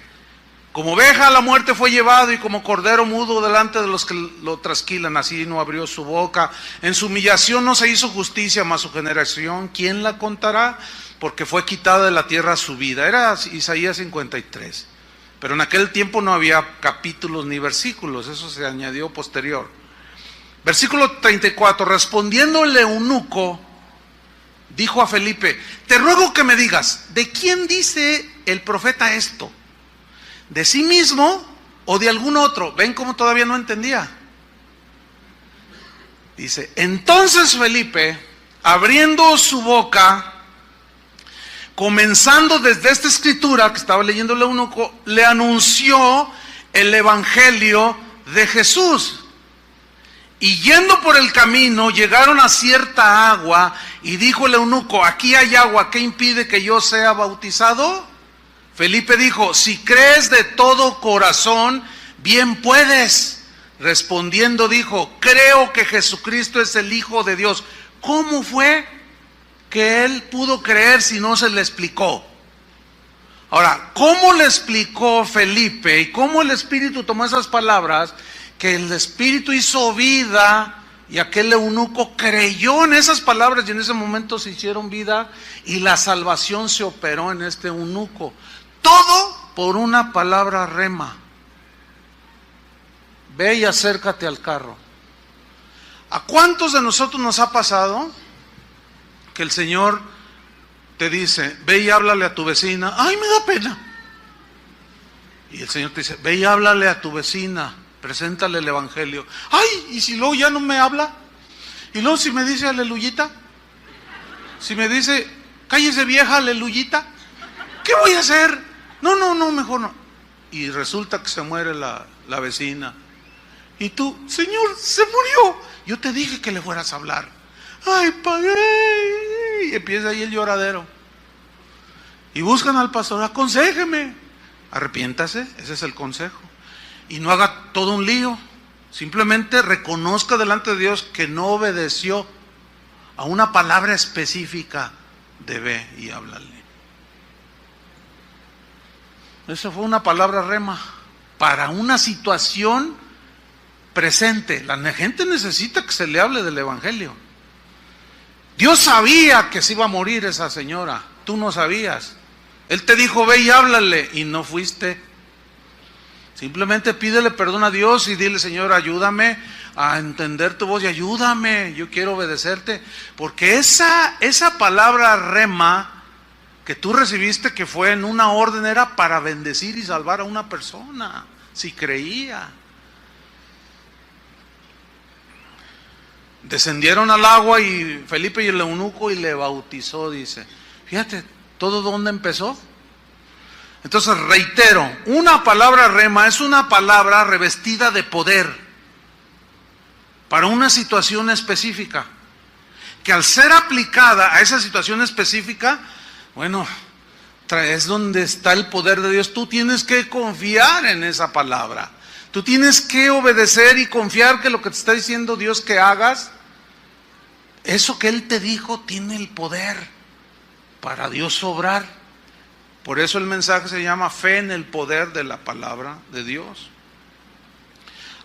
como oveja a la muerte fue llevado, y como cordero mudo delante de los que lo trasquilan, así no abrió su boca. En su humillación no se hizo justicia, mas su generación, ¿quién la contará? Porque fue quitada de la tierra su vida. Era Isaías 53. Pero en aquel tiempo no había capítulos ni versículos, eso se añadió posterior. Versículo 34, respondiendo el eunuco, dijo a Felipe, te ruego que me digas, ¿de quién dice el profeta esto? ¿De sí mismo o de algún otro? ¿Ven cómo todavía no entendía? Dice, entonces Felipe, abriendo su boca, comenzando desde esta escritura que estaba leyendo el eunuco, le anunció el evangelio de Jesús. Y yendo por el camino, llegaron a cierta agua, y dijo el eunuco, aquí hay agua, ¿qué impide que yo sea bautizado? Felipe dijo, si crees de todo corazón, bien puedes. Respondiendo dijo, creo que Jesucristo es el Hijo de Dios. ¿Cómo fue? que él pudo creer si no se le explicó. Ahora, ¿cómo le explicó Felipe y cómo el Espíritu tomó esas palabras? Que el Espíritu hizo vida y aquel eunuco creyó en esas palabras y en ese momento se hicieron vida y la salvación se operó en este eunuco. Todo por una palabra rema. Ve y acércate al carro. ¿A cuántos de nosotros nos ha pasado que el Señor te dice, ve y háblale a tu vecina? Ay, me da pena. Y el Señor te dice, ve y háblale a tu vecina, preséntale el evangelio. Ay, y si luego ya no me habla, y luego si me dice aleluyita, si me dice cállese vieja aleluyita, ¿qué voy a hacer? No, mejor no. Y resulta que se muere la vecina. Y tú, Señor, se murió. Yo te dije que le fueras a hablar. Ay, pagué. Y empieza ahí el lloradero. Y buscan al pastor, aconséjeme. Arrepiéntase, ese es el consejo. Y no haga todo un lío. Simplemente reconozca delante de Dios que no obedeció a una palabra específica de ve y háblale. Eso fue una palabra rema para una situación presente. La gente necesita que se le hable del evangelio. Dios sabía que se iba a morir esa señora, tú no sabías. Él te dijo ve y háblale y no fuiste. Simplemente pídele perdón a Dios y dile, Señor, ayúdame a entender tu voz y ayúdame, yo quiero obedecerte. Porque esa palabra rema que tú recibiste, que fue en una orden, era para bendecir y salvar a una persona, si creía. Descendieron al agua y Felipe y el eunuco y le bautizó, dice. Fíjate, ¿todo dónde empezó? Entonces reitero, una palabra rema es una palabra revestida de poder para una situación específica, que al ser aplicada a esa situación específica, bueno, es donde está el poder de Dios. Tú tienes que confiar en esa palabra, tú tienes que obedecer y confiar que lo que te está diciendo Dios que hagas, eso que Él te dijo tiene el poder para Dios obrar. Por eso el mensaje se llama fe en el poder de la palabra de Dios.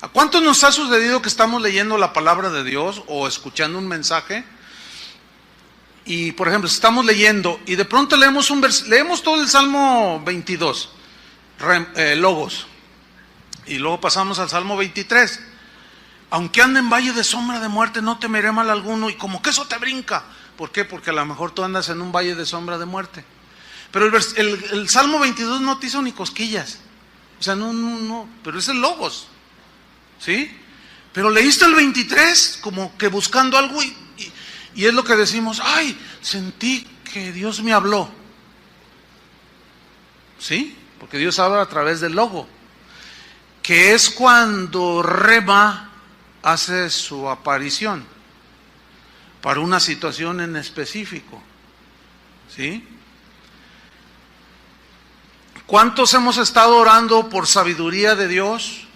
¿A cuántos nos ha sucedido que estamos leyendo la palabra de Dios o escuchando un mensaje? Y por ejemplo, estamos leyendo y de pronto leemos todo el Salmo 22, Logos, y luego pasamos al Salmo 23. Aunque ande en valle de sombra de muerte, no temeré mal alguno. Y como que eso te brinca. ¿Por qué? Porque a lo mejor tú andas en un valle de sombra de muerte. Pero el Salmo 22 no te hizo ni cosquillas. O sea, no, pero es el Logos. ¿Sí? Pero leíste el 23 como que buscando algo y es lo que decimos, ay, sentí que Dios me habló. ¿Sí? Porque Dios habla a través del logo. Que es cuando rema hace su aparición para una situación en específico. ¿Sí? ¿Cuántos hemos estado orando por sabiduría de Dios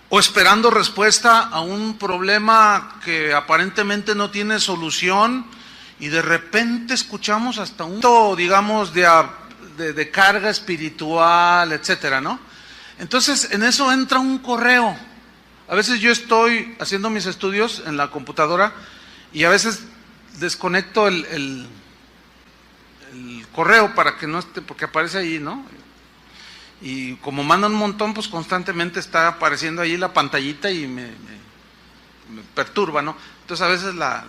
o esperando respuesta a un problema que aparentemente no tiene solución y de repente escuchamos hasta un, digamos, de carga espiritual, etcétera, ¿no? Entonces en eso entra un correo. A veces yo estoy haciendo mis estudios en la computadora y a veces desconecto el correo para que no esté, porque aparece ahí, ¿no? Y como mandan un montón, pues constantemente está apareciendo ahí la pantallita y me perturba, ¿no? Entonces a veces la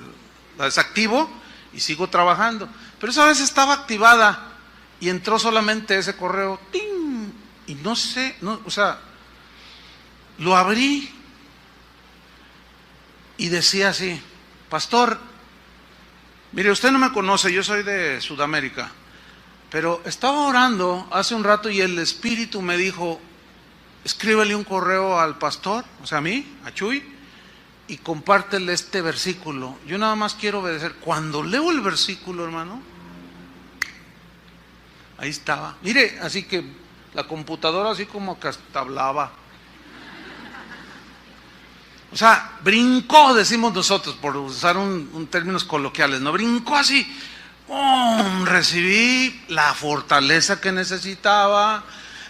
desactivo y sigo trabajando. Pero esa vez estaba activada y entró solamente ese correo, ¡ting! Y no sé, o sea, lo abrí y decía así, pastor, mire, usted no me conoce, yo soy de Sudamérica, pero estaba orando hace un rato y el Espíritu me dijo, escríbele un correo al pastor, o sea a mí, a Chuy, y compártele este versículo. Yo nada más quiero obedecer. Cuando leo el versículo, hermano, ahí estaba. Mire, así que la computadora así como que hasta hablaba. O sea, brincó, decimos nosotros, por usar un términos coloquiales, ¿no? Brincó así. ¡Pum! Recibí la fortaleza que necesitaba,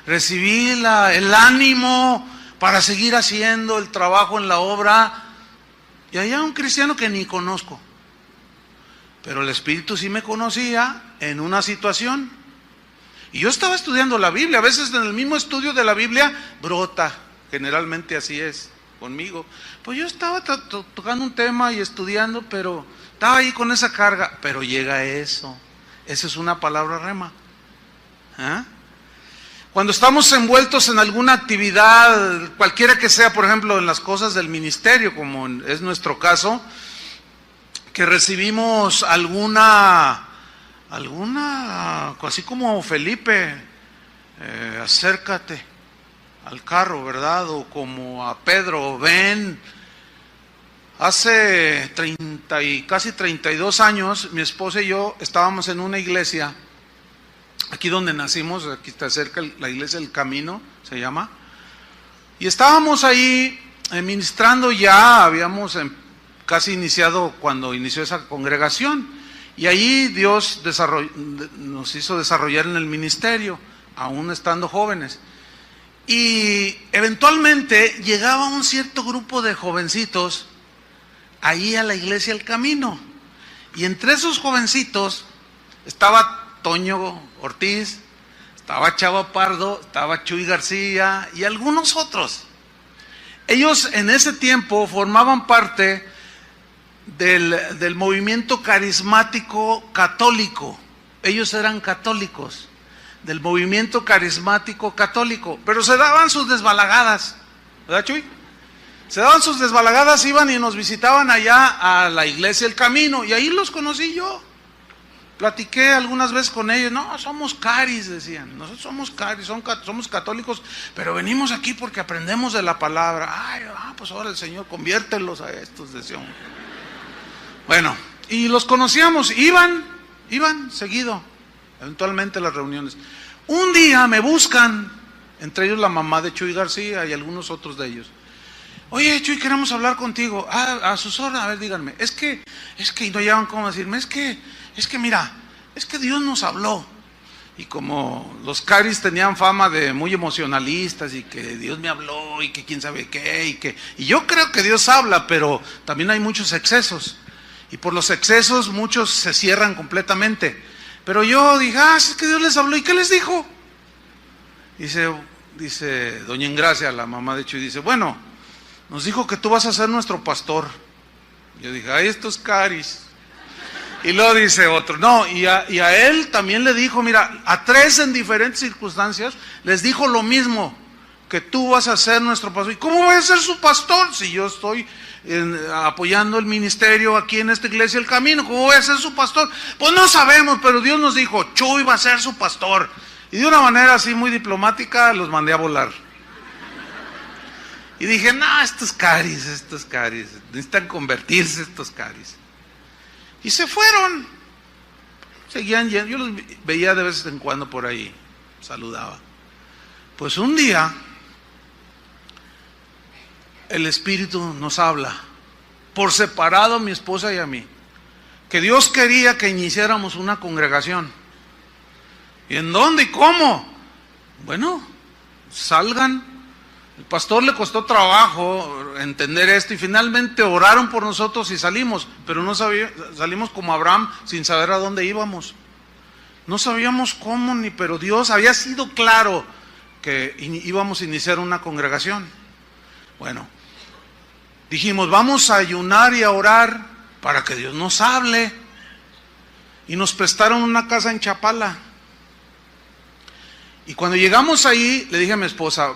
recibí el ánimo para seguir haciendo el trabajo en la obra. Y allá un cristiano que ni conozco, pero el Espíritu sí me conocía en una situación. Y yo estaba estudiando la Biblia, a veces en el mismo estudio de la Biblia brota, generalmente así es conmigo. Pues yo estaba tocando un tema y estudiando, pero estaba ahí con esa carga. Pero llega eso, esa es una palabra rema. ¿Ah? Cuando estamos envueltos en alguna actividad, cualquiera que sea, por ejemplo, en las cosas del ministerio, como es nuestro caso, que recibimos alguna, así como Felipe, acércate al carro, ¿verdad? O como a Pedro, ven. Hace casi 32 años, mi esposa y yo estábamos en una iglesia, aquí donde nacimos, aquí está cerca, la iglesia del Camino, se llama, y estábamos ahí ministrando, ya habíamos casi iniciado cuando inició esa congregación, y ahí Dios nos hizo desarrollar en el ministerio, aún estando jóvenes. Y eventualmente llegaba un cierto grupo de jovencitos ahí a la iglesia El Camino. Y entre esos jovencitos estaba Toño Ortiz, estaba Chava Pardo, estaba Chuy García y algunos otros. Ellos en ese tiempo formaban parte del movimiento carismático católico. Ellos eran católicos, del movimiento carismático católico, pero se daban sus desbalagadas, ¿verdad, Chuy? Se daban sus desbalagadas, iban y nos visitaban allá a la iglesia El Camino, y ahí los conocí yo. Platiqué algunas veces con ellos. No, somos caris, decían, nosotros somos caris, somos católicos, pero venimos aquí porque aprendemos de la palabra. Ay, pues ahora el Señor, conviértelos a estos, decían. Bueno, y los conocíamos, iban seguido, eventualmente a las reuniones. Un día me buscan, entre ellos la mamá de Chuy García y algunos otros de ellos. Oye, Chuy, queremos hablar contigo. A sus órdenes, a ver, díganme. Es que, y no llevan cómo decirme, es que mira, es que Dios nos habló. Y como los caris tenían fama de muy emocionalistas y que Dios me habló y que quién sabe qué, y yo creo que Dios habla, pero también hay muchos excesos. Y por los excesos muchos se cierran completamente. Pero yo dije, es que Dios les habló. ¿Y qué les dijo? Dice doña Engracia, la mamá de Chuy, dice, bueno, nos dijo que tú vas a ser nuestro pastor. Yo dije, ay, estos caris. Y luego dice otro, no, y a él también le dijo, mira, a 3 en diferentes circunstancias les dijo lo mismo, que tú vas a ser nuestro pastor. ¿Y cómo voy a ser su pastor si yo estoy apoyando el ministerio aquí en esta iglesia El Camino? ¿Cómo voy a ser su pastor? Pues no sabemos, pero Dios nos dijo, Chuy va a ser su pastor. Y de una manera así muy diplomática los mandé a volar. Y dije, no, estos caris, necesitan convertirse estos caris. Y se fueron. Seguían yendo, yo los veía de vez en cuando por ahí, saludaba. Pues un día, el Espíritu nos habla, por separado a mi esposa y a mí, que Dios quería que iniciáramos una congregación. ¿Y en dónde y cómo? Bueno, salgan. El pastor le costó trabajo entender esto y finalmente oraron por nosotros y salimos, pero no salimos como Abraham sin saber a dónde íbamos. No sabíamos cómo pero Dios había sido claro que íbamos a iniciar una congregación. Bueno, dijimos, vamos a ayunar y a orar para que Dios nos hable. Y nos prestaron una casa en Chapala. Y cuando llegamos ahí, le dije a mi esposa,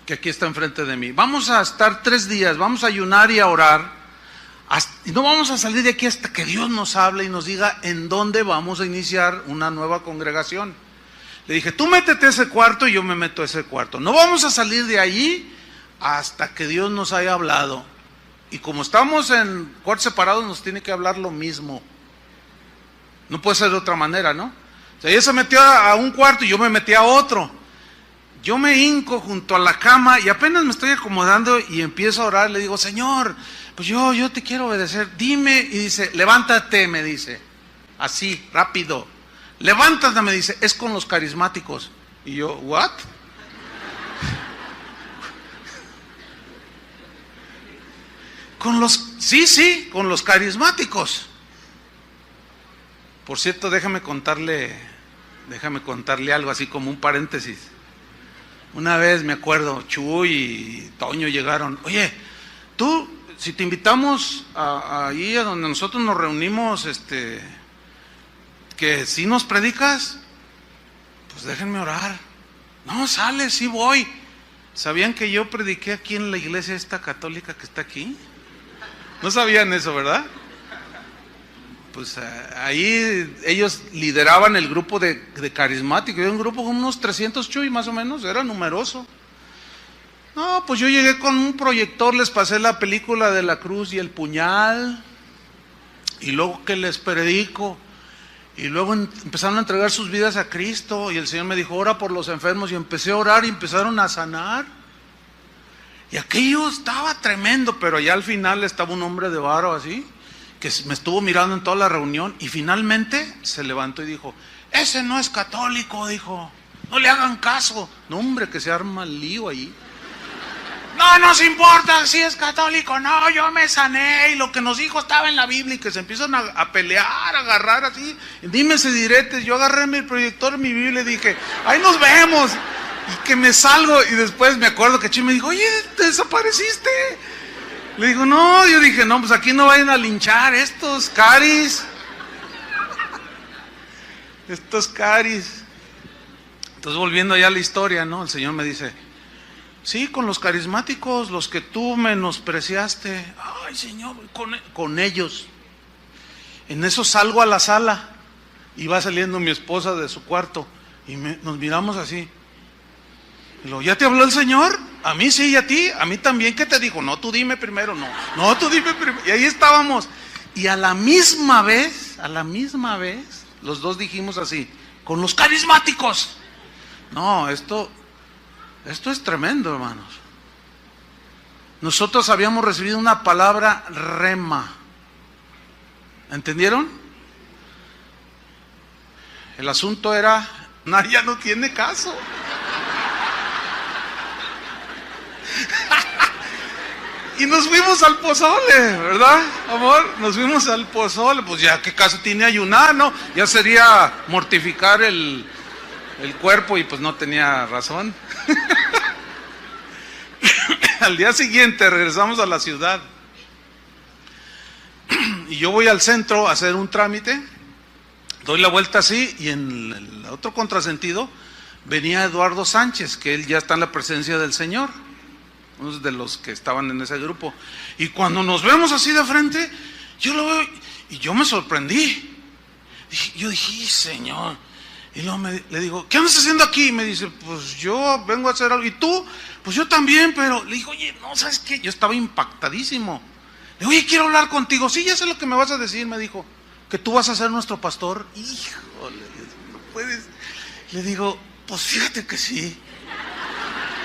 que aquí está enfrente de mí, vamos a estar 3 días, vamos a ayunar y a orar, y no vamos a salir de aquí hasta que Dios nos hable y nos diga en dónde vamos a iniciar una nueva congregación. Le dije, tú métete a ese cuarto y yo me meto a ese cuarto. No vamos a salir de allí hasta que Dios nos haya hablado. Y como estamos en cuartos separados, nos tiene que hablar lo mismo. No puede ser de otra manera, ¿no? O sea, ella se metió a un cuarto y yo me metí a otro. yo me hinco junto a la cama y apenas me estoy acomodando y empiezo a orar. Le digo, Señor, pues yo te quiero obedecer, dime. Y dice, levántate, me dice, así, rápido. Levántate, me dice, es con los carismáticos. Y yo, ¿what? Sí, con los carismáticos. Por cierto, déjame contarle algo así como un paréntesis. Una vez me acuerdo, Chuy y Toño llegaron. Oye, tú, si te invitamos ahí a donde nosotros nos reunimos, que si nos predicas, pues déjenme orar. No, sale, sí voy. ¿Sabían que yo prediqué aquí en la iglesia esta católica que está aquí? No sabían eso, ¿verdad? Pues ahí ellos lideraban el grupo de carismáticos. Era un grupo con unos 300 Chuy más o menos, era numeroso. No, pues yo llegué con un proyector, les pasé la película de la cruz y el puñal, y luego que les predico, y luego empezaron a entregar sus vidas a Cristo, y el Señor me dijo, ora por los enfermos, y empecé a orar y empezaron a sanar. Y aquello estaba tremendo, pero ya al final estaba un hombre de varo así, que me estuvo mirando en toda la reunión, y finalmente se levantó y dijo, ese no es católico, dijo, no le hagan caso. No, hombre, que se arma el lío ahí. No nos importa si es católico, no, yo me sané, y lo que nos dijo estaba en la Biblia, y que se empiezan a pelear, a agarrar así, dime ese diretes. Yo agarré mi proyector, mi Biblia, y dije, ahí nos vemos, y que me salgo, y después me acuerdo que Chi me dijo, oye, ¿te desapareciste? Le digo, no, yo dije, no, pues aquí no vayan a linchar estos caris. Estos caris. Entonces, volviendo ya a la historia, ¿no? El Señor me dice, sí, con los carismáticos, los que tú menospreciaste. Ay, Señor, con ellos. En eso salgo a la sala y va saliendo mi esposa de su cuarto y nos miramos así. Y luego, ¿ya te habló el Señor? A mí sí, y a ti, a mí también. ¿Qué te dijo? No, tú dime primero. No, tú dime primero. Y ahí estábamos. Y a la misma vez, los dos dijimos así, con los carismáticos. No, esto es tremendo, hermanos. Nosotros habíamos recibido una palabra rema. ¿Entendieron? El asunto era, ya no tiene caso. Y nos fuimos al pozole, ¿verdad, amor? Nos fuimos al pozole. Pues ya, ¿qué caso tiene ayunar, no? Ya sería mortificar el cuerpo, y pues no tenía razón. Al día siguiente regresamos a la ciudad. Y yo voy al centro a hacer un trámite. Doy la vuelta así, y en el otro contrasentido venía Eduardo Sánchez, que él ya está en la presencia del Señor, uno de los que estaban en ese grupo. Y cuando nos vemos así de frente, yo lo veo y yo me sorprendí. Yo dije, Señor. Y luego le digo, ¿qué andas haciendo aquí? Y me dice, pues yo vengo a hacer algo. ¿Y tú? Pues yo también, pero le digo, oye, no, ¿sabes qué? Yo estaba impactadísimo. Le digo, oye, quiero hablar contigo. Sí, ya sé lo que me vas a decir, me dijo, que tú vas a ser nuestro pastor. Híjole, no puedes. Le digo, pues fíjate que sí.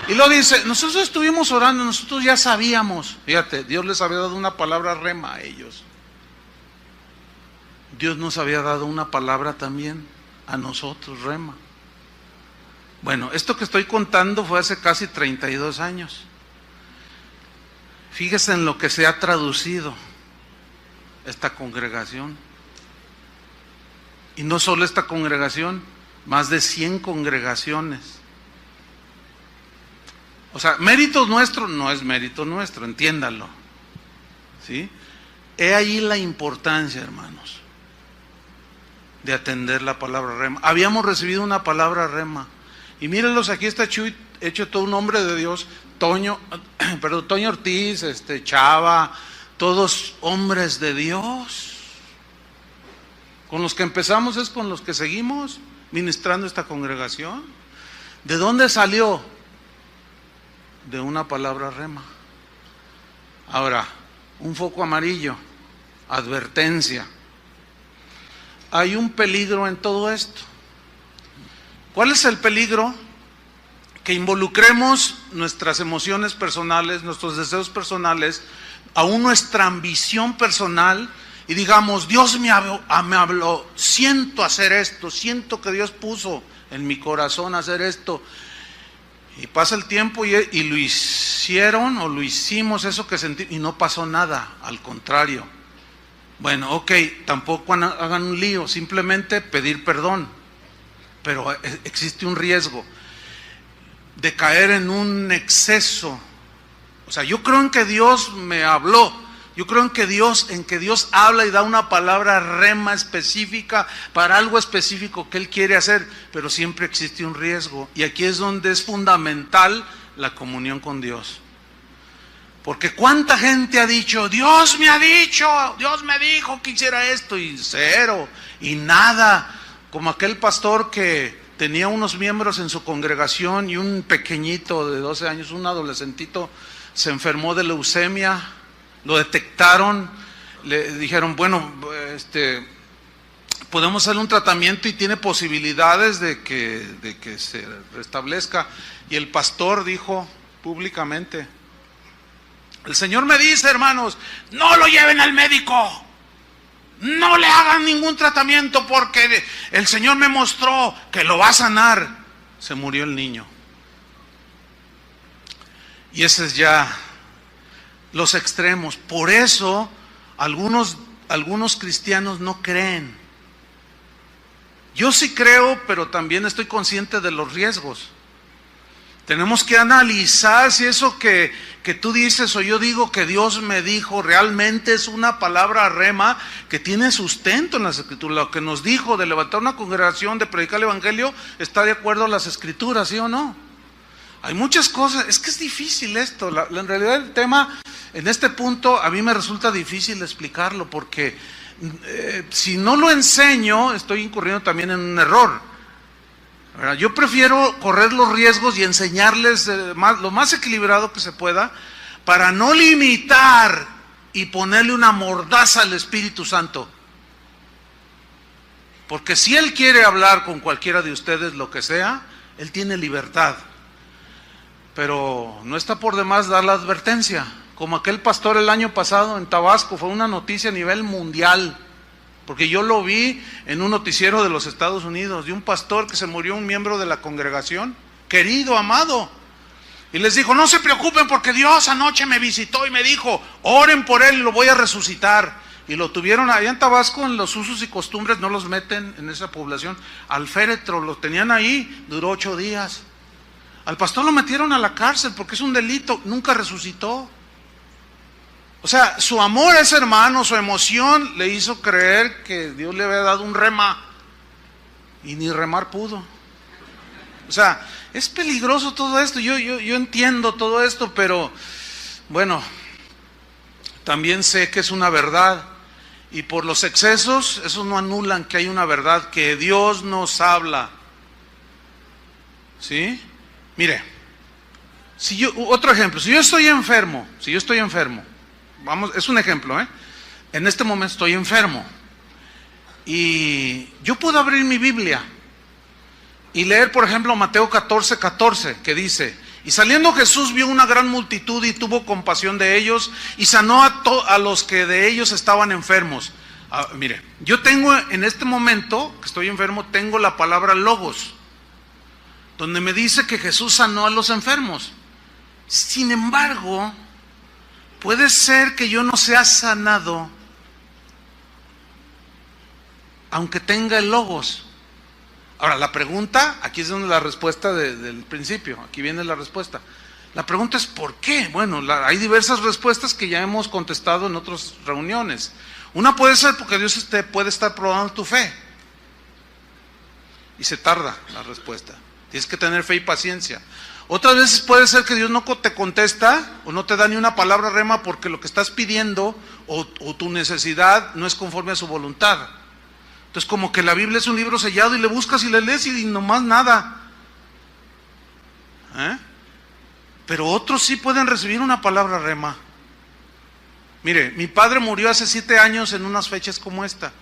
Y luego dice, nosotros estuvimos orando, nosotros ya sabíamos. Fíjate, Dios les había dado una palabra rema a ellos. Dios nos había dado una palabra también a nosotros, rema. Bueno, esto que estoy contando fue hace casi 32 años. Fíjese en lo que se ha traducido esta congregación. Y no solo esta congregación, más de 100 congregaciones. O sea, mérito nuestro no es mérito nuestro, entiéndalo. ¿Sí? He ahí la importancia, hermanos, de atender la palabra rema. Habíamos recibido una palabra rema. Y mírenlos, aquí está Chuy, hecho todo un hombre de Dios. Toño Ortiz, Chava, todos hombres de Dios. Con los que empezamos es con los que seguimos ministrando esta congregación. ¿De dónde salió? De una palabra rema. Ahora, un foco amarillo, advertencia. Hay un peligro en todo esto. ¿Cuál es el peligro? que involucremos nuestras emociones personales, nuestros deseos personales, aún nuestra ambición personal, y digamos, Dios me habló, siento hacer esto, siento que Dios puso en mi corazón hacer esto, y pasa el tiempo y lo hicieron o lo hicimos eso que sentí, y no pasó nada, al contrario. Bueno, ok, tampoco hagan un lío, simplemente pedir perdón, pero existe un riesgo de caer en un exceso. O sea, yo creo en que Dios me habló, yo creo en que Dios habla y da una palabra rema específica para algo específico que Él quiere hacer, pero siempre existe un riesgo, y aquí es donde es fundamental la comunión con Dios. Porque cuánta gente ha dicho, Dios me dijo que hiciera esto, y cero, y nada, como aquel pastor que tenía unos miembros en su congregación y un pequeñito de 12 años, un adolescentito, se enfermó de leucemia, lo detectaron, le dijeron, bueno, podemos hacerle un tratamiento y tiene posibilidades de que se restablezca, y el pastor dijo públicamente, el Señor me dice, hermanos, no lo lleven al médico, no le hagan ningún tratamiento, porque el Señor me mostró que lo va a sanar. Se murió el niño. Y ese es ya los extremos. Por eso algunos cristianos no creen. Yo sí creo, pero también estoy consciente de los riesgos. Tenemos que analizar si eso que tú dices o yo digo que Dios me dijo realmente es una palabra rema que tiene sustento en las Escrituras. Lo que nos dijo de levantar una congregación, de predicar el Evangelio, está de acuerdo a las Escrituras, ¿sí o no? Hay muchas cosas, es que es difícil esto. En realidad el tema en este punto a mí me resulta difícil explicarlo, porque si no lo enseño estoy incurriendo también en un error. Yo prefiero correr los riesgos y enseñarles lo más equilibrado que se pueda, para no limitar y ponerle una mordaza al Espíritu Santo. Porque si Él quiere hablar con cualquiera de ustedes lo que sea, Él tiene libertad. Pero no está por demás dar la advertencia, como aquel pastor el año pasado en Tabasco, fue una noticia a nivel mundial. Porque yo lo vi en un noticiero de los Estados Unidos, de un pastor que se murió, un miembro de la congregación, querido, amado. Y les dijo, no se preocupen porque Dios anoche me visitó y me dijo, oren por él y lo voy a resucitar. Y lo tuvieron allá en Tabasco, en los usos y costumbres, no los meten en esa población, al féretro, lo tenían ahí, duró 8 días. Al pastor lo metieron a la cárcel porque es un delito, nunca resucitó. O sea, su amor a ese hermano, su emoción, le hizo creer que Dios le había dado un rema, y ni remar pudo. O sea, es peligroso todo esto, yo entiendo todo esto, pero bueno, también sé que es una verdad, y por los excesos, eso no anulan que hay una verdad, que Dios nos habla. ¿Sí? Mire, otro ejemplo, si yo estoy enfermo, vamos, es un ejemplo, en este momento estoy enfermo y yo puedo abrir mi Biblia y leer, por ejemplo, Mateo 14:14, que dice, y saliendo Jesús vio una gran multitud y tuvo compasión de ellos y sanó a los que de ellos estaban enfermos. Mire, yo tengo en este momento que estoy enfermo, tengo la palabra logos, donde me dice que Jesús sanó a los enfermos. Sin embargo, puede ser que yo no sea sanado aunque tenga el logos. Ahora, la pregunta, aquí es donde la respuesta del principio, aquí viene la respuesta. La pregunta es ¿por qué? Bueno, hay diversas respuestas que ya hemos contestado en otras reuniones. Una puede ser porque Dios puede estar probando tu fe. Y se tarda la respuesta. Tienes que tener fe y paciencia. Otras veces puede ser que Dios no te contesta o no te da ni una palabra rema porque lo que estás pidiendo o tu necesidad no es conforme a su voluntad. Entonces, como que la Biblia es un libro sellado y le buscas y le lees y nomás nada. Pero otros sí pueden recibir una palabra rema. Mire, mi padre murió hace 7 años en unas fechas como esta.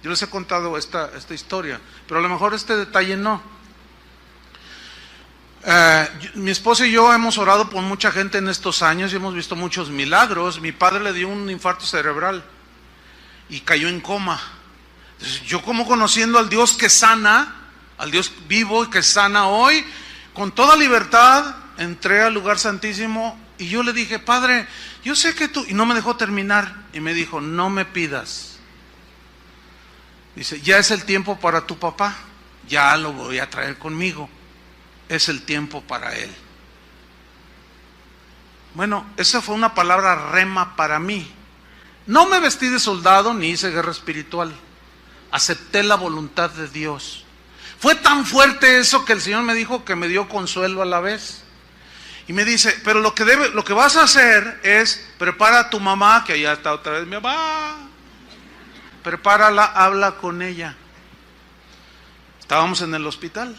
Yo les he contado esta historia, pero a lo mejor este detalle no. Mi esposa y yo hemos orado por mucha gente en estos años y hemos visto muchos milagros. Mi padre le dio un infarto cerebral y cayó en coma. Entonces, yo, como conociendo al Dios que sana, al Dios vivo y que sana hoy, con toda libertad entré al lugar santísimo y yo le dije: Padre, yo sé que tú... Y no me dejó terminar y me dijo: no me pidas. Dice: ya es el tiempo para tu papá, ya lo voy a traer conmigo. Es el tiempo para él. Bueno, esa fue una palabra rema para mí. No me vestí de soldado ni hice guerra espiritual. Acepté la voluntad de Dios. Fue tan fuerte eso que el Señor me dijo que me dio consuelo a la vez. Y me dice: pero lo que vas a hacer es, prepara a tu mamá, que allá está otra vez mi mamá. Prepárala, habla con ella. Estábamos en el hospital.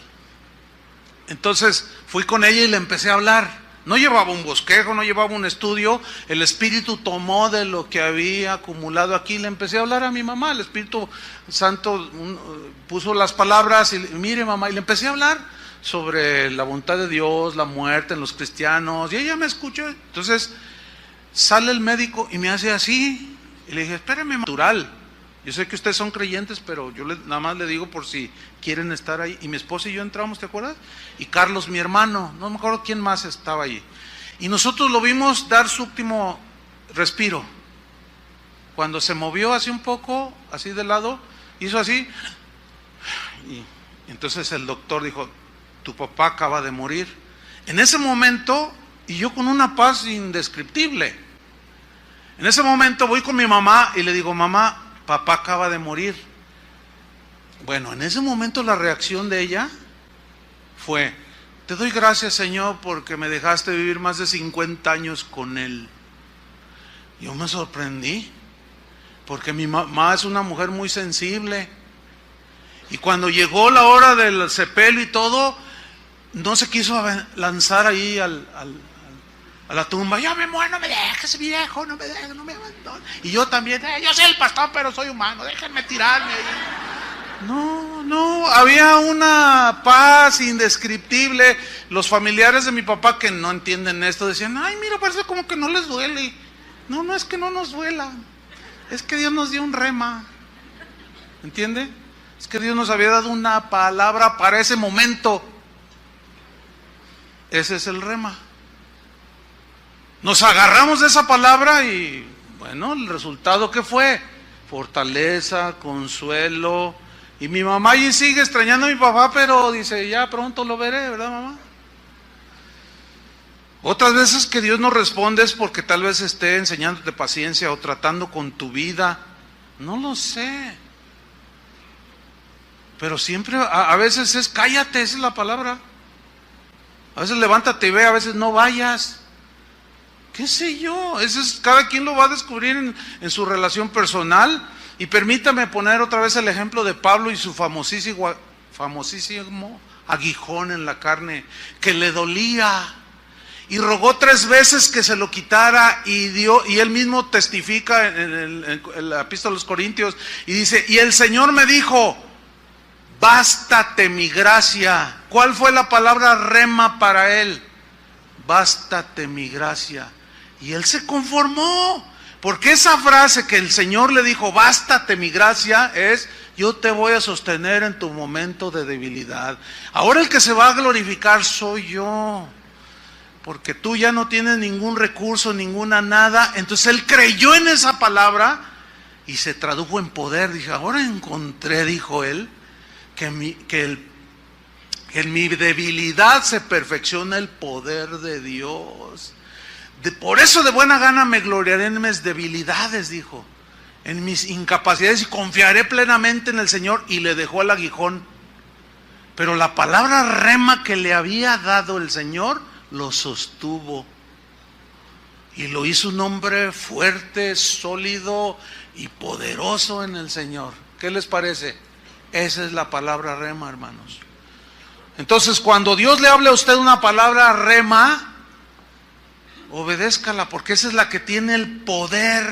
Entonces fui con ella y le empecé a hablar. No llevaba un bosquejo, no llevaba un estudio. El Espíritu tomó de lo que había acumulado aquí. Le empecé a hablar a mi mamá. El Espíritu Santo puso las palabras y mire, mamá, y le empecé a hablar sobre la voluntad de Dios, la muerte en los cristianos, y ella me escuchó. Entonces sale el médico y me hace así, y le dije: espérame, natural. Yo sé que ustedes son creyentes, pero yo nada más le digo por si quieren estar ahí. Y mi esposa y yo entramos, ¿te acuerdas? Y Carlos, mi hermano, no me acuerdo quién más estaba ahí. Y nosotros lo vimos dar su último respiro. Cuando se movió así un poco, así de lado, hizo así. Y entonces el doctor dijo: tu papá acaba de morir. En ese momento, y yo con una paz indescriptible, en ese momento voy con mi mamá y le digo: mamá, papá acaba de morir. Bueno, en ese momento la reacción de ella fue: te doy gracias, Señor, porque me dejaste vivir más de 50 años con él. Yo me sorprendí, porque mi mamá es una mujer muy sensible. Y cuando llegó la hora del sepelio y todo, no se quiso lanzar ahí a la tumba. Ya me muero, no me dejes, viejo, no me dejes, no me abandones. Y yo también: yo soy el pastor, pero soy humano, déjenme tirarme ahí. No, había una paz indescriptible. Los familiares de mi papá, que no entienden esto, decían: ay, mira, parece como que no les duele. No es que no nos duela, es que Dios nos dio un rema. ¿Entiende? Es que Dios nos había dado una palabra para ese momento. Ese es el rema. Nos agarramos de esa palabra y, bueno, el resultado, ¿qué fue? Fortaleza, consuelo. Y mi mamá allí sigue extrañando a mi papá, pero dice: ya pronto lo veré, ¿verdad, mamá? Otras veces que Dios no responde es porque tal vez esté enseñándote paciencia o tratando con tu vida. No lo sé. Pero siempre, a veces es cállate, esa es la palabra. A veces levántate y ve, a veces no vayas. ¿Qué sé yo? Eso es, cada quien lo va a descubrir en su relación personal. Y permítame poner otra vez el ejemplo de Pablo y su famosísimo aguijón en la carne, que le dolía. Y rogó 3 veces que se lo quitara, y él mismo testifica en la epístola a los Corintios, y dice: y el Señor me dijo: bástate mi gracia. ¿Cuál fue la palabra rema para él? Bástate mi gracia. Y él se conformó, porque esa frase que el Señor le dijo: bástate mi gracia, es: yo te voy a sostener en tu momento de debilidad. Ahora el que se va a glorificar soy yo, porque tú ya no tienes ningún recurso, ninguna nada. Entonces él creyó en esa palabra y se tradujo en poder. Dije: ahora encontré, dijo él, que en mi debilidad se perfecciona el poder de Dios. Por eso de buena gana me gloriaré en mis debilidades, dijo, en mis incapacidades, y confiaré plenamente en el Señor. Y le dejó el aguijón. Pero la palabra rema que le había dado el Señor lo sostuvo y lo hizo un hombre fuerte, sólido y poderoso en el Señor. ¿Qué les parece? Esa es la palabra rema, hermanos. Entonces, cuando Dios le hable a usted una palabra rema, obedézcala, porque esa es la que tiene el poder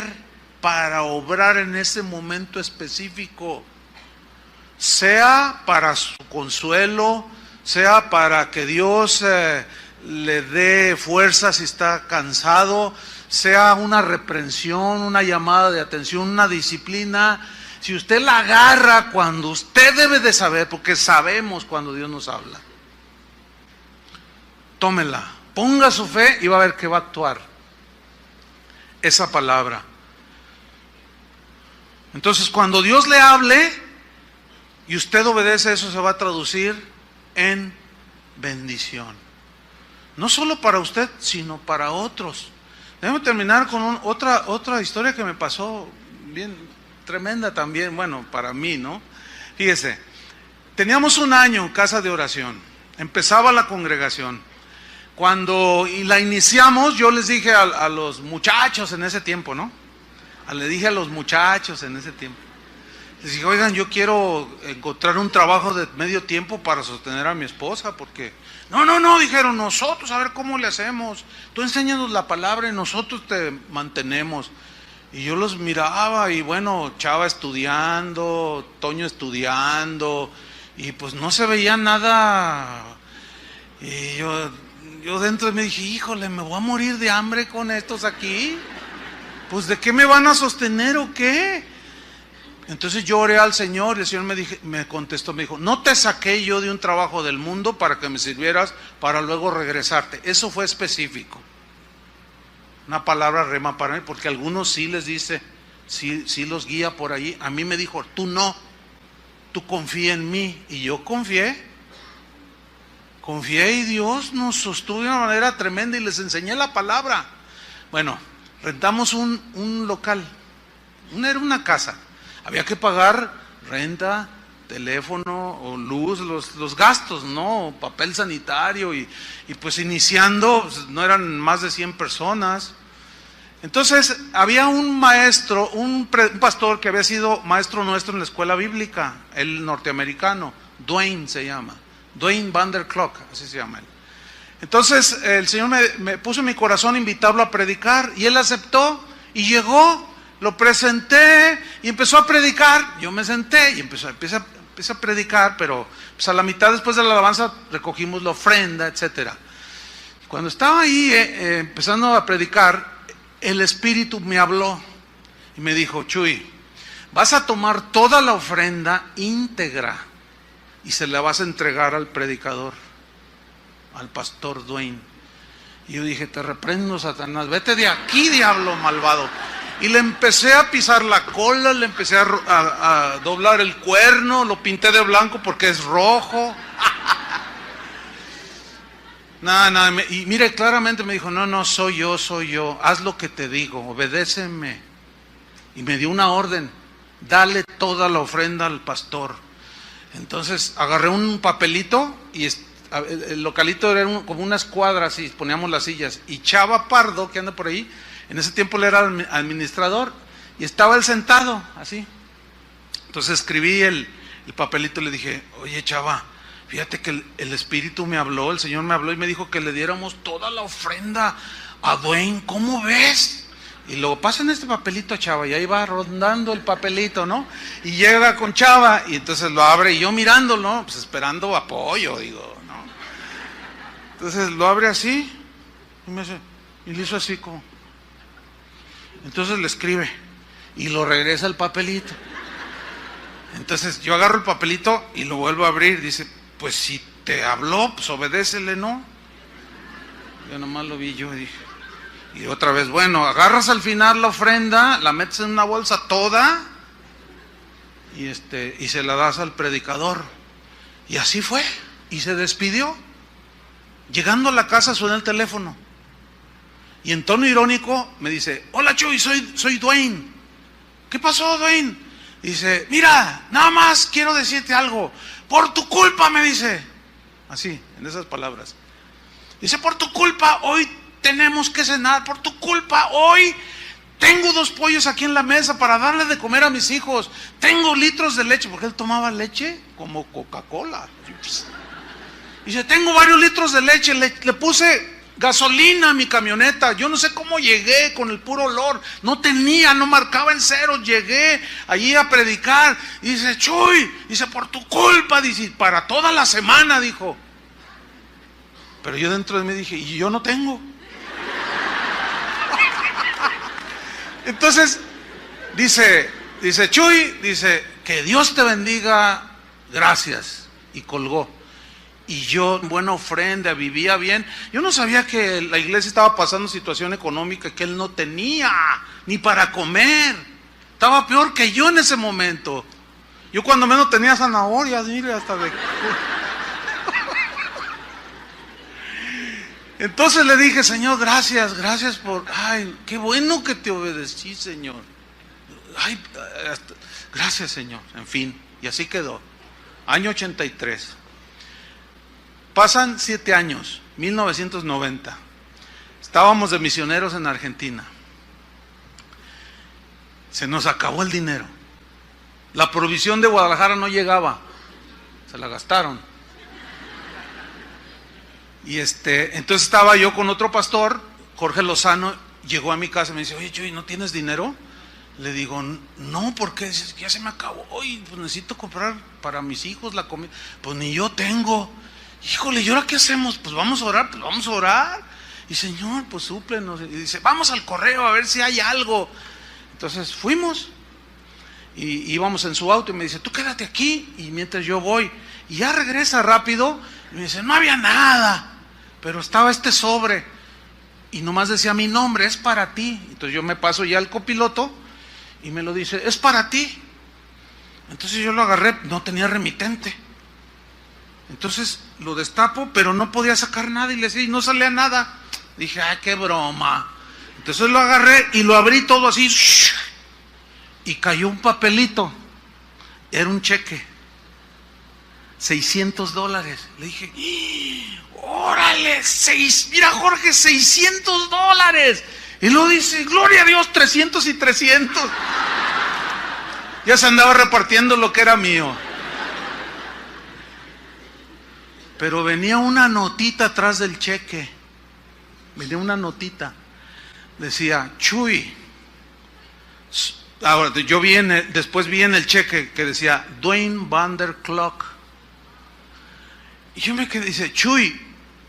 para obrar en ese momento específico, sea para su consuelo, sea para que Dios le dé fuerza si está cansado, sea una reprensión, una llamada de atención, una disciplina. Si usted la agarra cuando usted debe de saber, porque sabemos cuando Dios nos habla, tómela, ponga su fe y va a ver que va a actuar esa palabra. Entonces, cuando Dios le hable y usted obedece, eso se va a traducir en bendición. No solo para usted, sino para otros. Déjame terminar con otra historia que me pasó bien tremenda también, bueno, para mí, ¿no? Fíjese, teníamos un año en casa de oración, empezaba la congregación. Cuando la iniciamos, yo les dije a los muchachos en ese tiempo, ¿no? Le dije a los muchachos en ese tiempo, les dije, oigan, yo quiero encontrar un trabajo de medio tiempo para sostener a mi esposa, porque no, dijeron, nosotros, a ver cómo le hacemos, tú enséñanos la palabra y nosotros te mantenemos. Y yo los miraba y bueno, Chava estudiando, Toño estudiando, y pues no se veía nada. Y yo dentro me dije, híjole, me voy a morir de hambre con estos aquí. Pues ¿de qué me van a sostener o qué? Entonces yo oré al Señor y el Señor me contestó, me dijo, no te saqué yo de un trabajo del mundo para que me sirvieras para luego regresarte. Eso fue específico. Una palabra rema para mí, porque a algunos sí les dice, sí los guía por allí. A mí me dijo, tú no, tú confía en mí. Y yo confié y Dios nos sostuvo de una manera tremenda y les enseñé la palabra. Bueno, rentamos un local, era una casa, había que pagar renta, teléfono o luz, los gastos, ¿no? Papel sanitario y pues iniciando, pues, no eran más de 100 personas. Entonces había un maestro, un pastor que había sido maestro nuestro en la escuela bíblica, el norteamericano, Dwayne se llama, Dwayne Vanderclock, así se llama él. Entonces el Señor me puso en mi corazón invitarlo a predicar y él aceptó y llegó, lo presenté y empezó a predicar. Yo me senté y empecé a predicar, pero pues a la mitad después de la alabanza recogimos la ofrenda, etcétera. Cuando estaba ahí empezando a predicar, el Espíritu me habló y me dijo, Chuy, vas a tomar toda la ofrenda íntegra y se la vas a entregar al predicador, al pastor Dwayne. Y yo dije, te reprendo, Satanás, vete de aquí, diablo malvado. Y le empecé a pisar la cola, le empecé a doblar el cuerno, lo pinté de blanco porque es rojo. Nada, y mire, claramente me dijo, no, soy yo, haz lo que te digo, obedéceme. Y me dio una orden, dale toda la ofrenda al pastor. Entonces agarré un papelito y el localito era como una escuadra, así poníamos las sillas, y Chava Pardo, que anda por ahí, en ese tiempo él era administrador, y estaba él sentado, así. Entonces escribí el papelito y le dije, oye Chava, fíjate que el Espíritu me habló, el Señor me habló y me dijo que le diéramos toda la ofrenda a Dwayne, ¿cómo ves? Y luego pasan este papelito a Chava, y ahí va rondando el papelito, ¿no? Y llega con Chava, y entonces lo abre, y yo mirándolo, ¿no? Pues esperando apoyo, digo, ¿no? Entonces lo abre así, y le hizo así como. Entonces le escribe, y lo regresa el papelito. Entonces yo agarro el papelito y lo vuelvo a abrir, dice, pues si te habló, pues obedécele, ¿no? Yo nomás lo vi, yo dije, y otra vez, bueno, agarras al final la ofrenda, la metes en una bolsa toda, y se la das al predicador. Y así fue, y se despidió. Llegando a la casa suena el teléfono, y en tono irónico me dice, hola Chuy, soy Dwayne. ¿Qué pasó, Dwayne? Dice, mira, nada más quiero decirte algo. Por tu culpa, me dice. Así, en esas palabras. Dice, por tu culpa, hoy tenemos que cenar. Por tu culpa, hoy tengo 2 pollos aquí en la mesa para darle de comer a mis hijos. Tengo litros de leche, porque él tomaba leche como Coca-Cola. Dice, tengo varios litros de leche. Le puse gasolina a mi camioneta, yo no sé cómo llegué con el puro olor, no marcaba en cero, llegué allí a predicar, y dice, Chuy, dice, por tu culpa, dice, para toda la semana, dijo, Pero yo dentro de mí dije, y yo no tengo. Entonces, dice Chuy, dice, que Dios te bendiga, gracias. Y colgó. Y yo, buena ofrenda, vivía bien. Yo no sabía que la iglesia estaba pasando situación económica que él no tenía, ni para comer. Estaba peor que yo en ese momento. Yo cuando menos tenía zanahorias, mire, hasta de... Entonces le dije, Señor, gracias por... Ay, qué bueno que te obedecí, Señor. Ay, gracias, Señor. En fin, y así quedó. Año 83. Pasan 7 años, 1990. Estábamos de misioneros en Argentina. Se nos acabó el dinero. La provisión de Guadalajara no llegaba. Se la gastaron. Y entonces estaba yo con otro pastor, Jorge Lozano, llegó a mi casa y me dice, oye, Chuy, ¿no tienes dinero? Le digo, no, porque ya se me acabó, y pues necesito comprar para mis hijos la comida. Pues ni yo tengo. Híjole, ¿y ahora qué hacemos? Pues vamos a orar, Y Señor, pues súplenos. Y dice, vamos al correo a ver si hay algo. Entonces fuimos y íbamos en su auto y me dice, tú quédate aquí, y mientras yo voy, y ya regresa rápido, y me dice, no había nada, pero estaba este sobre, y nomás decía mi nombre, es para ti. Entonces yo me paso ya al copiloto, y me lo dice, es para ti. Entonces yo lo agarré, no tenía remitente. Entonces lo destapo, pero no podía sacar nada, y le decía, y no salía nada. Dije, ay, qué broma. Entonces lo agarré, y lo abrí todo así, y cayó un papelito. Era un cheque. $600. Le dije, órale, mira Jorge, $600. Y luego dice, gloria a Dios, 300 y 300. Ya se andaba repartiendo lo que era mío. Pero venía una notita atrás del cheque. Venía una notita. Decía, Chuy. Ahora, después vi en el cheque que decía, Dwayne Van der Clock. Y yo me quedé, dice, Chuy,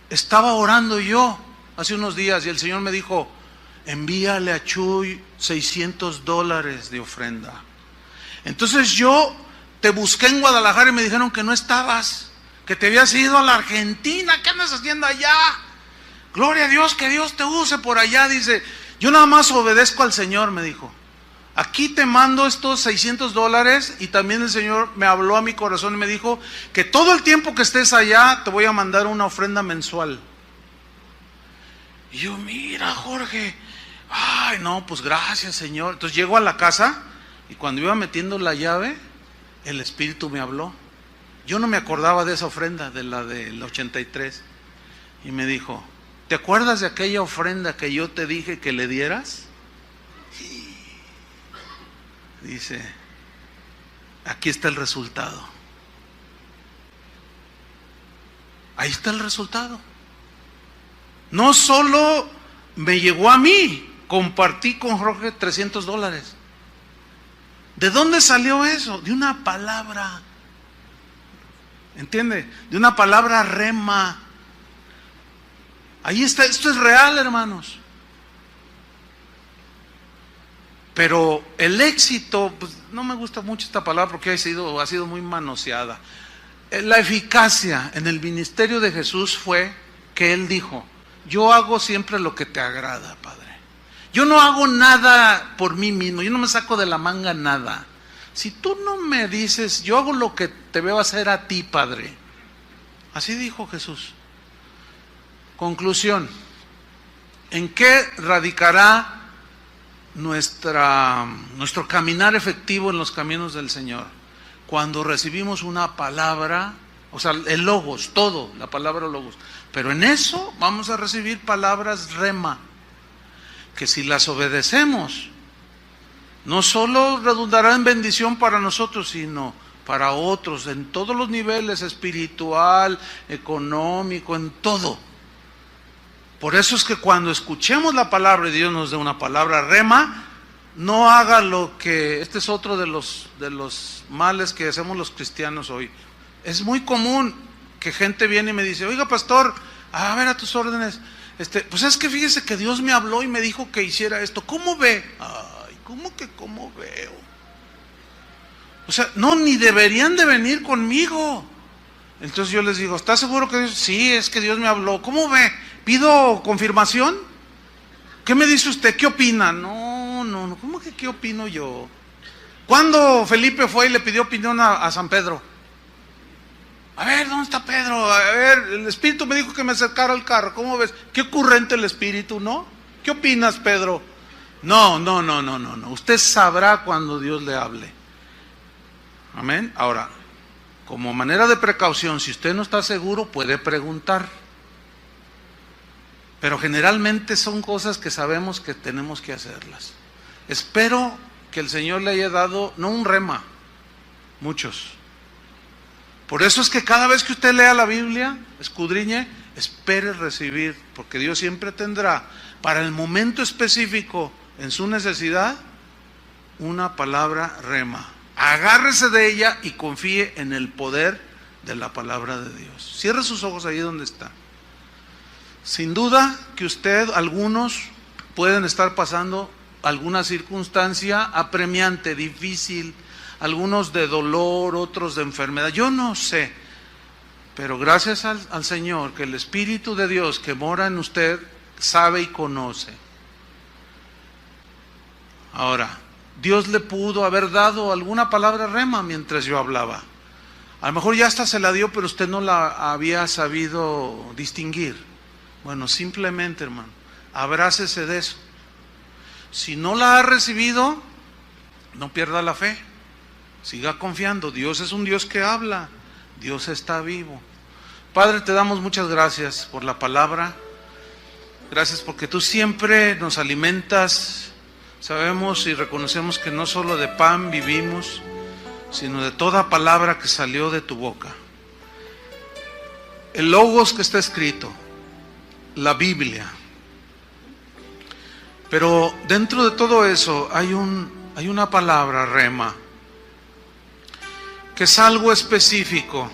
estaba orando yo hace unos días y el Señor me dijo, envíale a Chuy $600 de ofrenda. Entonces yo te busqué en Guadalajara y me dijeron que no estabas, que te habías ido a la Argentina. ¿Qué andas haciendo allá? Gloria a Dios, que Dios te use por allá. Dice, yo nada más obedezco al Señor, me dijo. Aquí te mando estos $600, y también el Señor me habló a mi corazón y me dijo que todo el tiempo que estés allá te voy a mandar una ofrenda mensual. Y yo, mira Jorge, ay no, pues gracias Señor. Entonces llego a la casa y cuando iba metiendo la llave, el Espíritu me habló. Yo no me acordaba de esa ofrenda, de la del 83. Y me dijo, ¿te acuerdas de aquella ofrenda que yo te dije que le dieras? Dice, aquí está el resultado. Ahí está el resultado. No solo me llegó a mí, compartí con Jorge $300. ¿De dónde salió eso? De una palabra. ¿Entiende? De una palabra rema. Ahí está, esto es real, hermanos. Pero el éxito, pues no me gusta mucho esta palabra porque ha sido muy manoseada. La eficacia en el ministerio de Jesús fue que Él dijo, yo hago siempre lo que te agrada, Padre. Yo no hago nada por mí mismo, yo no me saco de la manga nada. Si tú no me dices, yo hago lo que te veo hacer a ti, Padre. Así dijo Jesús. Conclusión, ¿en qué radicará nuestro caminar efectivo en los caminos del Señor? Cuando recibimos una palabra, o sea, el logos, todo, la palabra logos, pero en eso vamos a recibir palabras rema, que si las obedecemos, no solo redundará en bendición para nosotros, sino para otros, en todos los niveles, espiritual, económico, en todo. Por eso es que cuando escuchemos la palabra y Dios nos dé una palabra rema, no haga lo que, este es otro de los males que hacemos los cristianos hoy. Es muy común que gente viene y me dice, oiga pastor, A ver, a tus órdenes. Pues es que fíjese que Dios me habló y me dijo que hiciera esto. ¿Cómo ve? Ay, ¿cómo veo? O sea, no, ni deberían de venir conmigo. Entonces yo les digo, ¿está seguro que Dios? Sí, es que Dios me habló. ¿Cómo ve? ¿Pido confirmación? ¿Qué me dice usted? ¿Qué opina? No, ¿cómo que qué opino yo? ¿Cuándo Felipe fue y le pidió opinión a San Pedro? A ver, ¿dónde está Pedro? A ver, el Espíritu me dijo que me acercara al carro. ¿Cómo ves? Qué ocurrente el Espíritu, ¿no? ¿Qué opinas, Pedro? No. Usted sabrá cuando Dios le hable. Amén. Ahora, como manera de precaución, si usted no está seguro, puede preguntar. Pero generalmente son cosas que sabemos que tenemos que hacerlas. Espero que el Señor le haya dado, no un rema, muchos. Por eso es que cada vez que usted lea la Biblia, escudriñe, espere recibir, porque Dios siempre tendrá para el momento específico en su necesidad una palabra rema. Agárrese de ella y confíe en el poder de la palabra de Dios. Cierre sus ojos ahí donde está. Sin duda que algunos pueden estar pasando alguna circunstancia apremiante, difícil, algunos de dolor, otros de enfermedad, yo no sé, pero gracias al Señor, que el Espíritu de Dios que mora en usted sabe y conoce. Ahora, Dios le pudo haber dado alguna palabra rema mientras yo hablaba. A lo mejor ya hasta se la dio, pero usted no la había sabido distinguir. Bueno, simplemente, hermano, abrácese de eso. Si no la ha recibido, no pierda la fe. Siga confiando. Dios es un Dios que habla. Dios está vivo. Padre, te damos muchas gracias por la palabra. Gracias porque tú siempre nos alimentas. Sabemos y reconocemos que no solo de pan vivimos, sino de toda palabra que salió de tu boca. El logos que está escrito, la Biblia. Pero dentro de todo eso hay una palabra rema, que es algo específico